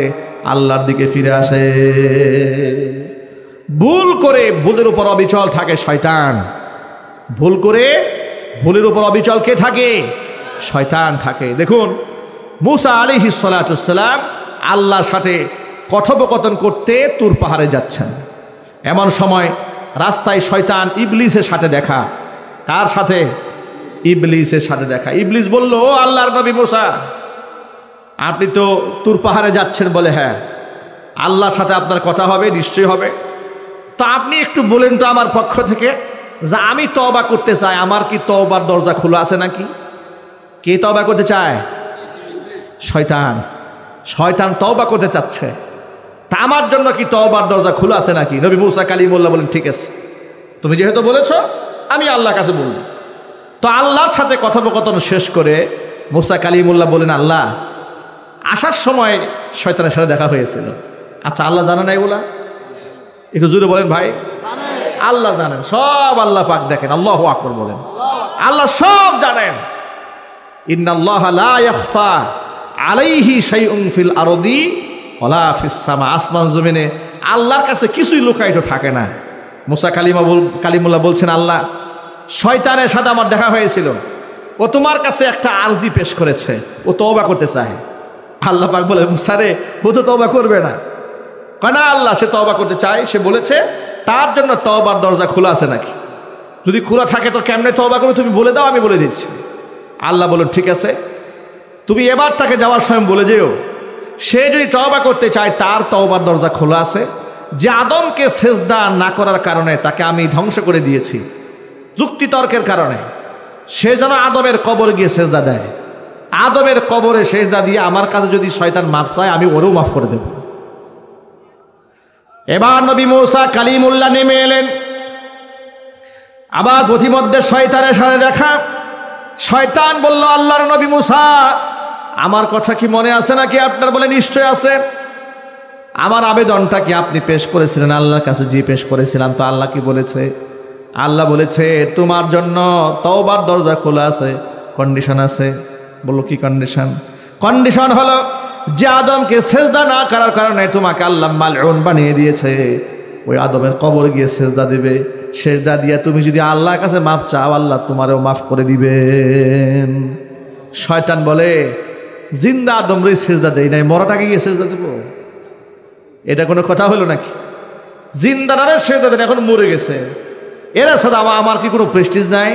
Speaker 2: আল্লাহর দিকে ফিরে আসে। ভুল করে ভুলের উপর অবিচল থাকে শয়তান। ভুল করে ভুলের উপর অবিচল কে থাকে? শয়তান থাকে। দেখুন মুসা আলাইহিস সালাতুস সালাম আল্লাহর সাথে কথোপকথন করতে তুর পাহাড়ে যাচ্ছেন, এমন সময় রাস্তায় শয়তান ইবলিসের সাথে দেখা। কার সাথে? ইবলিসের সাথে দেখা। ইবলিস বলল, ও আল্লাহর নবী মুসা, আপনি তো তুর পাহাড়ে যাচ্ছেন বলে, হ্যাঁ আল্লাহর সাথে আপনার কথা হবে, নিশ্চয়ই হবে। তা আপনি একটু বলেন তো আমার পক্ষ থেকে, যে আমি তওবা করতে চাই, আমার কি তওবার দরজা খোলা আছে নাকি? কে তওবা করতে চায়? শয়তান। শয়তান তওবা করতে চাচ্ছে, তা আমার জন্য কি তওবার দরজা খোলা আছে নাকি? নবী মুসা কালিমুল্লাহ বলেন, ঠিক আছে, তুমি যেহেতু বলেছো আমি আল্লাহর কাছে বলবো। তো আল্লাহর সাথে কথোপকথন শেষ করে মুসা কালিমুল্লাহ বলেন, আল্লাহ আসার সময় শয়তানের সাথে দেখা হয়েছিল। আচ্ছা আল্লাহ জানে না এগুলা? একটু জোরে বলেন ভাই। আল্লাহ জানেন, সব আল্লাহ পাক দেখেন। আল্লাহু আকবার বলেন। আল্লাহ সব জানেন। ইন্নাল্লাহা লা ইয়াখফা আলাইহি শাইউন ফিল আরদি ওয়ালা ফিস সামা, আসমান জমিনে আল্লাহর কাছে কিছুই লুকায়িত থাকে না। মুসা কালিমুল্লাহ বলছেন, আল্লাহ শয়তানের সাথে আমার দেখা হয়েছিল, ও তোমার কাছে একটা আরজি পেশ করেছে, ও তওবা করতে চায়। আল্লাহ পাক বলে, মুসা রে, ও তো তওবা করবে না। কেন? আল্লাহ সে তওবা করতে চায়, সে বলেছে তার জন্য তওবার দরজা খোলা আছে নাকি? যদি খোলা থাকে তো কেমনে তওবা করবে তুমি বলে দাও, আমি বলে দিচ্ছি। আল্লাহ বলুন, ঠিক আছে, তুমি এবার তাকে যাওয়ার সময় বলে যেও, সে যদি তওবা করতে চায় তার তওবার দরজা খোলা আছে, যে আদমকে সেজদা না করার কারণে তাকে আমি ধ্বংস করে দিয়েছি যুক্তিতর্কের কারণে, সে যেন আদমের কবর গিয়ে সেজদা দেয়। আদমের কবরে সেজদা দিয়ে আমার কাছে যদি শয়তান মাফ চায় আমি ওরেও মাফ করে দেব। এবার নবী মূসা কালিমুল্লাহ নেমে এলেন। আবার পথিমধ্যে শয়তানের সাথে দেখা। শয়তান বলল, আল্লাহর নবী মূসা, আমার কথা কি মনে আছে নাকি আপনার? বলে, নিশ্চয় আছে। আমার আবেদনটা কি আপনি পেশ করেছিলেন আল্লাহর কাছে? জি, পেশ করেছিলাম। তো আল্লাহ কি বলেছে? আল্লাহ বলেছে তোমার জন্য তওবার দরজা খোলা আছে, কন্ডিশন আছে। বললো, কি কন্ডিশন? কন্ডিশন হলো যে আদমকে সেজদা না করার কারণে তোমাকে আল্লাহ মালউন বানিয়ে দিয়েছে, ওই আদমের কবর গিয়ে সেজদা দিবে। সেজদা দিয়ে তুমি যদি আল্লাহর কাছে মাফ চাও, আল্লাহ তোমারও মাফ করে দিবেন। শয়তান বলে, জিন্দা আদমরে সেজদা দেই নাই, মরাটাকে গিয়ে সেজদা দেব? এটা কোনো কথা হলো নাকি? জিন্দারে সেজদা দেন, এখন মরে গেছে। এরা সাথে আমার কি কোনো প্রেস্টিজ নাই?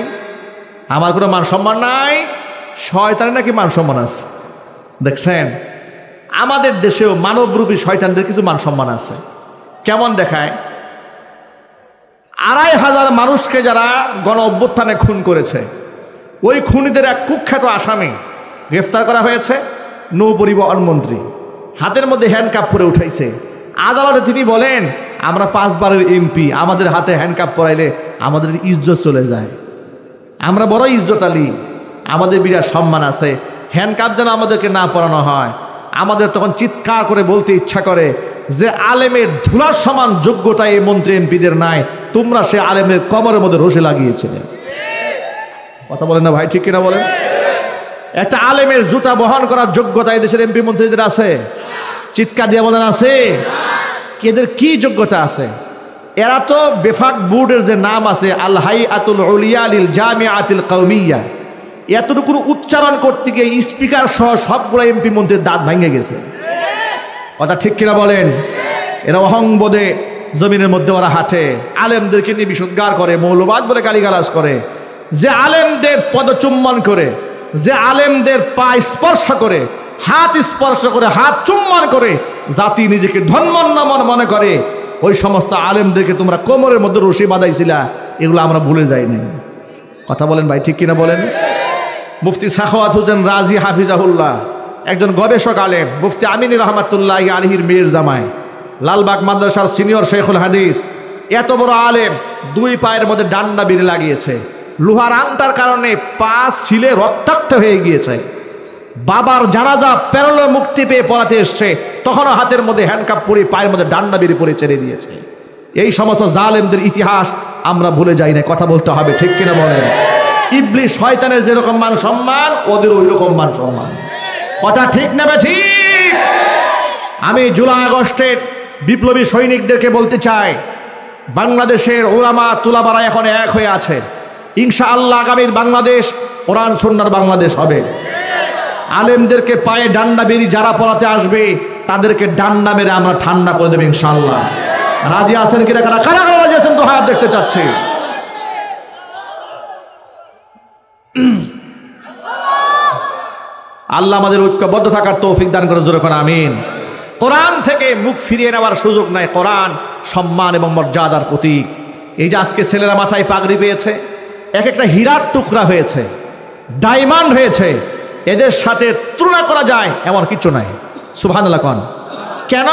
Speaker 2: আমার কোনো মান সম্মান নাই? শয়তানের নাকি মান সম্মান আছে। দেখছেন, আমাদের দেশেও মানবরূপী শয়তানদের কিছু মান সম্মান আছে। কেমন দেখায়? ২৫০০ মানুষকে যারা গণ অভ্যুত্থানে খুন করেছে, ওই খুনিদের এক কুখ্যাত আসামি গ্রেফতার করা হয়েছে। নৌ পরিবহন মন্ত্রী হাতের মধ্যে হ্যান্ডকাপ পরে উঠাইছে। আদালতে তিনি বলেন, আমরা 5 বারের এমপি, আমাদের হাতে হ্যান্ডকাপ পরাইলে আমাদের ইজ্জত চলে যায়, আমরা বড় ইজ্জত আলী, আমাদের বিরাট সম্মান আছে, হ্যান্ডকাপ যেন আমাদেরকে না পরানো হয়। আমাদের তখন চিৎকার করে বলতে ইচ্ছা করে যে আলেমের ধুলার সমান যোগ্যতা এই মন্ত্রী এমপিদের নাই, তোমরা সে আলেমের কবরের মধ্যে রশি লাগিয়েছিলে। কথা বলেন না ভাই, ঠিক কিনা বলেন? একটা আলেমের জুতা বহন করার যোগ্যতা এই দেশের এমপি মন্ত্রীদের আছে? চিৎকার দিয়ে বলেন আছে? এদের কি যোগ্যতা আছে? এরা তো বেফাক বোর্ডের যে নাম আছে, আল হাইআতুল উলিয়া লিল জামিআতিল কওমিয়া, এতটুকু উচ্চারণ করতে গিয়ে স্পিকার সহ সবগুলো এমপি মন্ত্রীর দাঁত ভেঙে গেছে। কথা ঠিক কিনা বলেন? এরা অহংবোধে জমিনের মধ্যে ওরা হাঁটে, আলেমদেরকে নিয়ে বিশুদ্ধার করে, মৌলবাদ বলে গালিগালাজ করে। যে আলেমদের পদচুম্বন করে, যে আলেমদের পা স্পর্শ করে, হাত স্পর্শ করে, হাত চুম্বন করে জাতি নিজেকে ধন্যমন্য মনে করে, ওই সমস্ত আলেমদেরকে তোমরা কোমরের মধ্যে রশি বাঁধাইছিলা, এগুলো আমরা ভুলে যাইনি। কথা বলেন ভাই, ঠিক কিনা বলেন? মুফতি সাখাওয়াত হোসেন রাজি হাফিজাহুল্লাহ একজন গবেষক আলেম, মুফতি আমিনী রহমাতুল্লাহ আলাইহির মেয়ের জামাই, লালবাগ মাদ্রাসার সিনিয়র শেখুল হাদিস, এত বড় আলেম 2 পায়ের মধ্যে ডান্ডা বিড়ে লাগিয়েছে। লোহার আংটার কারণে পা ছিলে রক্তাক্ত হয়ে গিয়েছে। বাবার জানাজা প্যারোলে মুক্তি পেয়ে পড়াতে এসছে, তখনও হাতের মধ্যে হ্যান্ডকাপ পরে পায়ের মধ্যে ডান্ডা বিড়ে পরে ছেড়ে দিয়েছে। এই সমস্ত জালেমদের ইতিহাস আমরা ভুলে যাই না, কথা বলতে হবে, ঠিক কিনা বলেন? ইবলিস শয়তানের যেরকম মান সম্মান, ওদের ওই রকম মান সম্মান। কথা ঠিক না ঠিক? আমি জুলাই আগস্টের বিপ্লবী সৈনিকদেরকে বলতে চাই, বাংলাদেশের ওলামা তুলাবারা এখন এক হয়ে আছে। ইনশাআল্লাহ আগামীর বাংলাদেশ কোরআন সুন্নাহর বাংলাদেশ হবে। আলেমদেরকে পায়ে ডান্ডা বেরি যারা পড়াতে আসবে তাদেরকে ডান্ডা মেরে আমরা ঠান্ডা করে দেব ইনশাআল্লাহ। রাজি আছেন কিনা? কারা কারা রাজি আছেন তো হাত দেখতে চাচ্ছি। আল্লাহ আমাদের ঐক্যবদ্ধ থাকার তৌফিক দান করে, জোরে করে আমিন। কোরআন থেকে মুখ ফিরিয়ে নেওয়ার সুযোগ নাই। কোরআন সম্মান এবং মর্যাদার প্রতীক। এই যে আজকে ছেলেরা মাথায় পাগড়ি পেয়েছে, এক একটা হীরার টুকরা হয়েছে, ডায়মন্ড হয়েছে, এদের সাথে তুলনা করা যায় এমন কিছু নাই। সুবহানাল্লাহ কোন? কেন?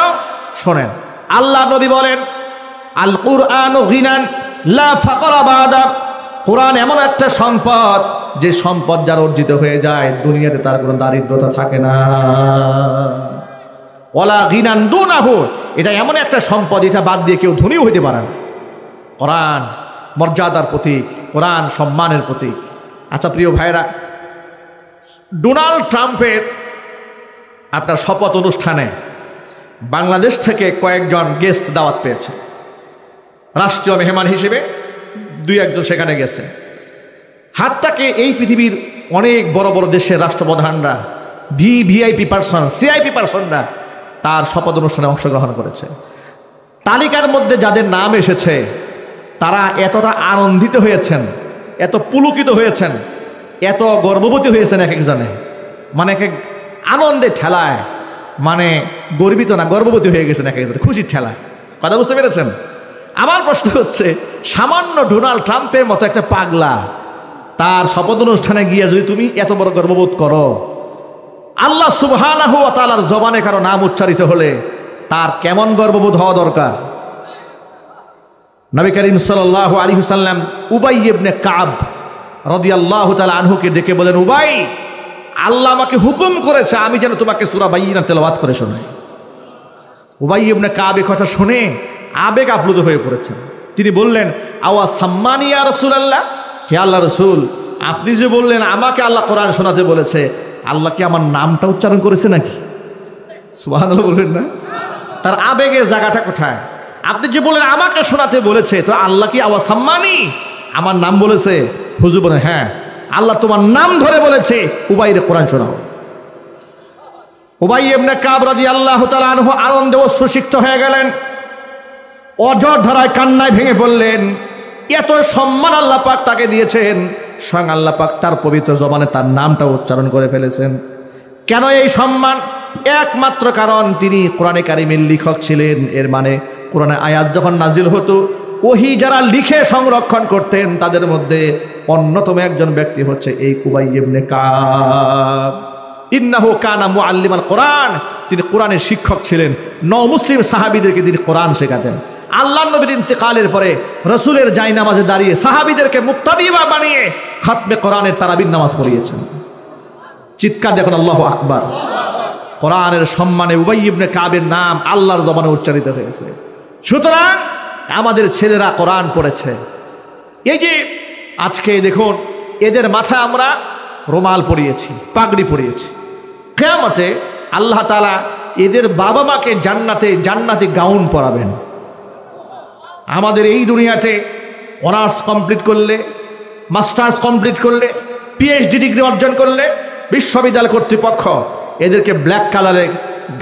Speaker 2: শোনেন, আল্লাহ নবী বলেন, আল কুরআনু গিনান লা ফাকরা বাদা। কোরআন এমন একটা সম্পদ, যে সম্পদ যার অর্জিত হয়ে যায় দুনিয়াতে তার কোনো দারিদ্রতা থাকে না। ওয়ালা গিনান দুনাহু, এটা এমন একটা সম্পদ, এটা বাদ দিয়ে কেউ ধনীও হইতে পারে না। কোরআন মর্যাদার প্রতীক, কোরআন সম্মানের প্রতীক। আচ্ছা প্রিয় ভাইরা, ডোনাল্ড ট্রাম্পের আপনার শপথ অনুষ্ঠানে বাংলাদেশ থেকে কয়েকজন গেস্ট দাওয়াত পেয়েছে, রাষ্ট্রীয় মেহমান হিসেবে 2-1 জন সেখানে গেছে। হাতটাকে এই পৃথিবীর অনেক বড় বড় দেশের রাষ্ট্রপ্রধানরা, ভিআইপি পার্সন, সিআইপি পার্সনরা তার শপথ অনুষ্ঠানে অংশগ্রহণ করেছে। তালিকার মধ্যে যাদের নাম এসেছে তারা এতটা আনন্দিত হয়েছেন, এত পুলকিত হয়েছেন, এত গর্ববতী হয়েছেন এক একজনে,
Speaker 1: মানে একে আনন্দে ঠেলায়, মানে গর্বিত না, গর্ভবতী হয়ে গেছেন একে খুশির ঠেলায়। কথা বুঝতে পেরেছেন? আমার প্রশ্ন হচ্ছে, সামান্য ডোনাল্ড ট্রাম্পের মতো একটা পাগলা তার শপথ অনুষ্ঠানে গিয়ে যদি তুমি এত বড় গর্ববোধ করো, আল্লাহ সুবহানাহু ওয়া তাআলার জবানে কারো নাম উচ্চারিত হলে তার কেমন গর্ববোধ হওয়া দরকার? নবী করিম সাল্লাল্লাহু আলাইহি ওয়াসাল্লাম উবাই ইবনে কাব রাদিয়াল্লাহু তাআলা আনহুকে ডেকে বলেন, উবাই, আল্লাহ আমাকে হুকুম করেছে আমি যেন তোমাকে সূরা বাইয়িনা তেলাওয়াত করে শোনাই। উবাই ইবনে কাব এই কথা শুনে আবেগ আপ্লুত হয়ে পড়েছেন। তিনি বললেন, আওয়া সাম্মানি ইয়া রাসূলুল্লাহ, হে আল্লাহ রাসূল, আপনি যে বললেন আমাকে আল্লাহ কোরআন শোনাতে বলেছে, আল্লাহ কি আমার নামটা উচ্চারণ করেছে নাকি? সুবহানাল্লাহ বললেন না? তার আবেগের জায়গাটা কোথায়? আপনি যে বললেন আমাকে শোনাতে বলেছে, তো আল্লাহ কি আওয়া সাম্মানি আমার নাম বলেছে? হুজুর বলেন, হ্যাঁ, আল্লাহ তোমার নাম ধরে বলেছে, উবাইরে কোরআন শোনাও। উবাই ইবনে কাব রাদিয়াল্লাহু তাআলা আনহু আনন্দে অশ্রুসিক্ত হয়ে গেলেন, অঝর ধারায় কান্নায় ভেঙে পড়লেন। এত সম্মান আল্লাহ পাক তাকে দিয়েছেন, স্বয়ং আল্লাহ পাক তার পবিত্র জবানে তার নামটা উচ্চারণ করে ফেলেছেন। কেন এই সম্মান? একমাত্র কারণ তিনি কোরআনে কারিমের লেখক ছিলেন। এর মানে কোরআনের আয়াত যখন নাজিল হতো, ওহী যারা লিখে সংরক্ষণ করতেন তাদের মধ্যে অন্যতম একজন ব্যক্তি হচ্ছে এই উবাই ইবনে কাব। ইন্নাহু কানা মুআল্লিমাল কোরআন, তিনি কোরআনের শিক্ষক ছিলেন। মুসলিম সাহাবীদেরকে তিনি কোরআন শেখাতেন। আল্লাহর নবীর ইন্তেকালের পরে রাসূলের জায়নামাজে দাঁড়িয়ে সাহাবীদেরকে মুক্তাদিবা বানিয়ে খাতমে কোরআনের তারাবির নামাজ পড়িয়েছেন। চিৎকার দেখুন, আল্লাহু আকবার। কোরআনের সম্মানে উবাই ইবনে কাবের নাম আল্লাহর জবানে উচ্চারিত হয়েছে। সুতরাং আমাদের ছেলেরা কোরআন পড়েছে। এই যে আজকে দেখুন, এদের মাথায় আমরা রুমাল পরিয়েছি, পাগড়ি পরিয়েছি। কিয়ামতে আল্লাহ তাআলা এদের বাবা মাকে জান্নাতে গাউন পরাবেন। আমাদের এই দুনিয়াতে অনার্স কমপ্লিট করলে, মাস্টার্স কমপ্লিট করলে, পিএইচডি ডিগ্রি অর্জন করলে বিশ্ববিদ্যালয় কর্তৃপক্ষ এদেরকে ব্ল্যাক কালারের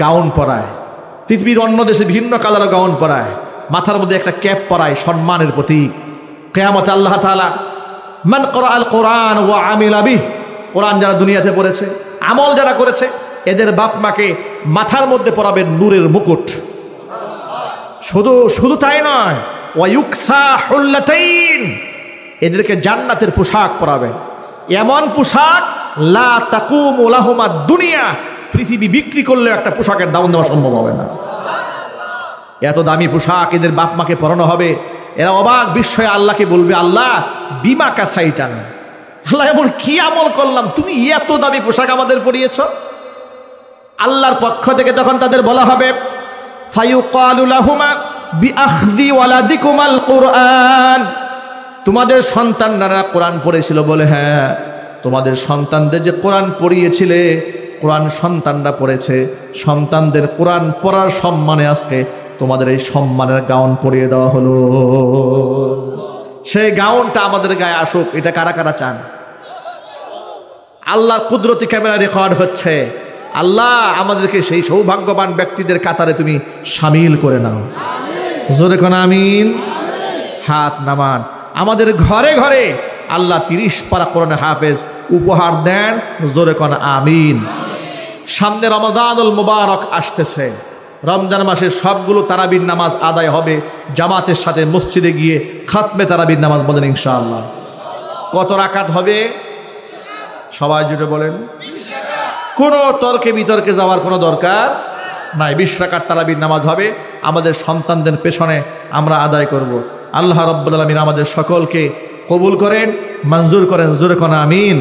Speaker 1: গাউন পরায়। পৃথিবীর অন্য দেশে ভিন্ন কালারের গাউন পরায়, মাথার মধ্যে একটা ক্যাপ পরায়, সম্মানের প্রতীক। কিয়ামতে আল্লাহ তাআলা মান ক্বরাআল কোরআন ওয়া আমিলা বিহি, কোরআন যারা দুনিয়াতে পড়েছে, আমল যারা করেছে, এদের বাপ মাকে মাথার মধ্যে পরাবেন নূরের মুকুট। শুধু তাই নয়, ওয়া ইউকসা হুল্লাতাইন, এদেরকে জান্নাতের পোশাক পরাবেন। এমন পোশাক লা তাকুমু লাহুমা দুনিয়া, পৃথিবী বিক্রি করলে একটা পোশাকের দাম দেওয়া সম্ভব হবে না। এত দামি পোশাক এদের বাপ মাকে পরানো হবে। এরা অবাক বিস্ময়ে আল্লাহকে বলবে, আল্লাহ বিমা কাসাইটান, আল্লাহ এমন কি আমল করলাম তুমি এত দামি পোশাক আমাদের পরিয়েছ? আল্লাহর পক্ষ থেকে তখন তাদের বলা হবে, ফায়ুকালু লাহুমা বিআখযি ওয়ালাদিকুমাল কুরআন, তোমাদের সন্তানরা কোরআন পড়েছিল বলে, হ্যাঁ, তোমাদের সন্তানদের যে কোরআন পড়িয়েছিলে, কোরআন সন্তানরা পড়েছে, সন্তানদের কোরআন পড়ার সম্মানে আজকে তোমাদের এই সম্মানের গাউন পরিয়ে দেওয়া হলো। সেই গাউনটা আমাদের গায়ে আসুক, এটা কারা কারা চান? আল্লাহর কুদরতি ক্যামেরা রেকর্ড হচ্ছে। আল্লাহ আমাদেরকে সেই সৌভাগ্যবান ব্যক্তিদের কাতারে তুমি শামিল করে নাও। জোরে কোন আমিন। হাত নামান। আমাদের ঘরে ঘরে আল্লাহ 30 পারা কোরআনের হাফেজ উপহার দেন। জোরে কোন আমিন। সামনে রমাদানুল মুবারক আসতেছে। রমজান মাসে সবগুলো তারাবির নামাজ আদায় হবে জামাতের সাথে মসজিদে গিয়ে খাতমে তারাবির নামাজ, বলেন ইনশাআল্লাহ। কত রাকাত হবে? সবাই জুড়ে বলেন। কোনো তর্কে বিতর্কে যাওয়ার কোনো দরকার নাই। 20 রাকাত তারাবির নামাজ হবে। আমাদের সন্তানদের পেছনে আমরা আদায় করব। আল্লাহ রাব্বুল আলামিন আমাদের সকলকে কবুল করেন, মঞ্জুর করেন। জোরে কোন আমিন।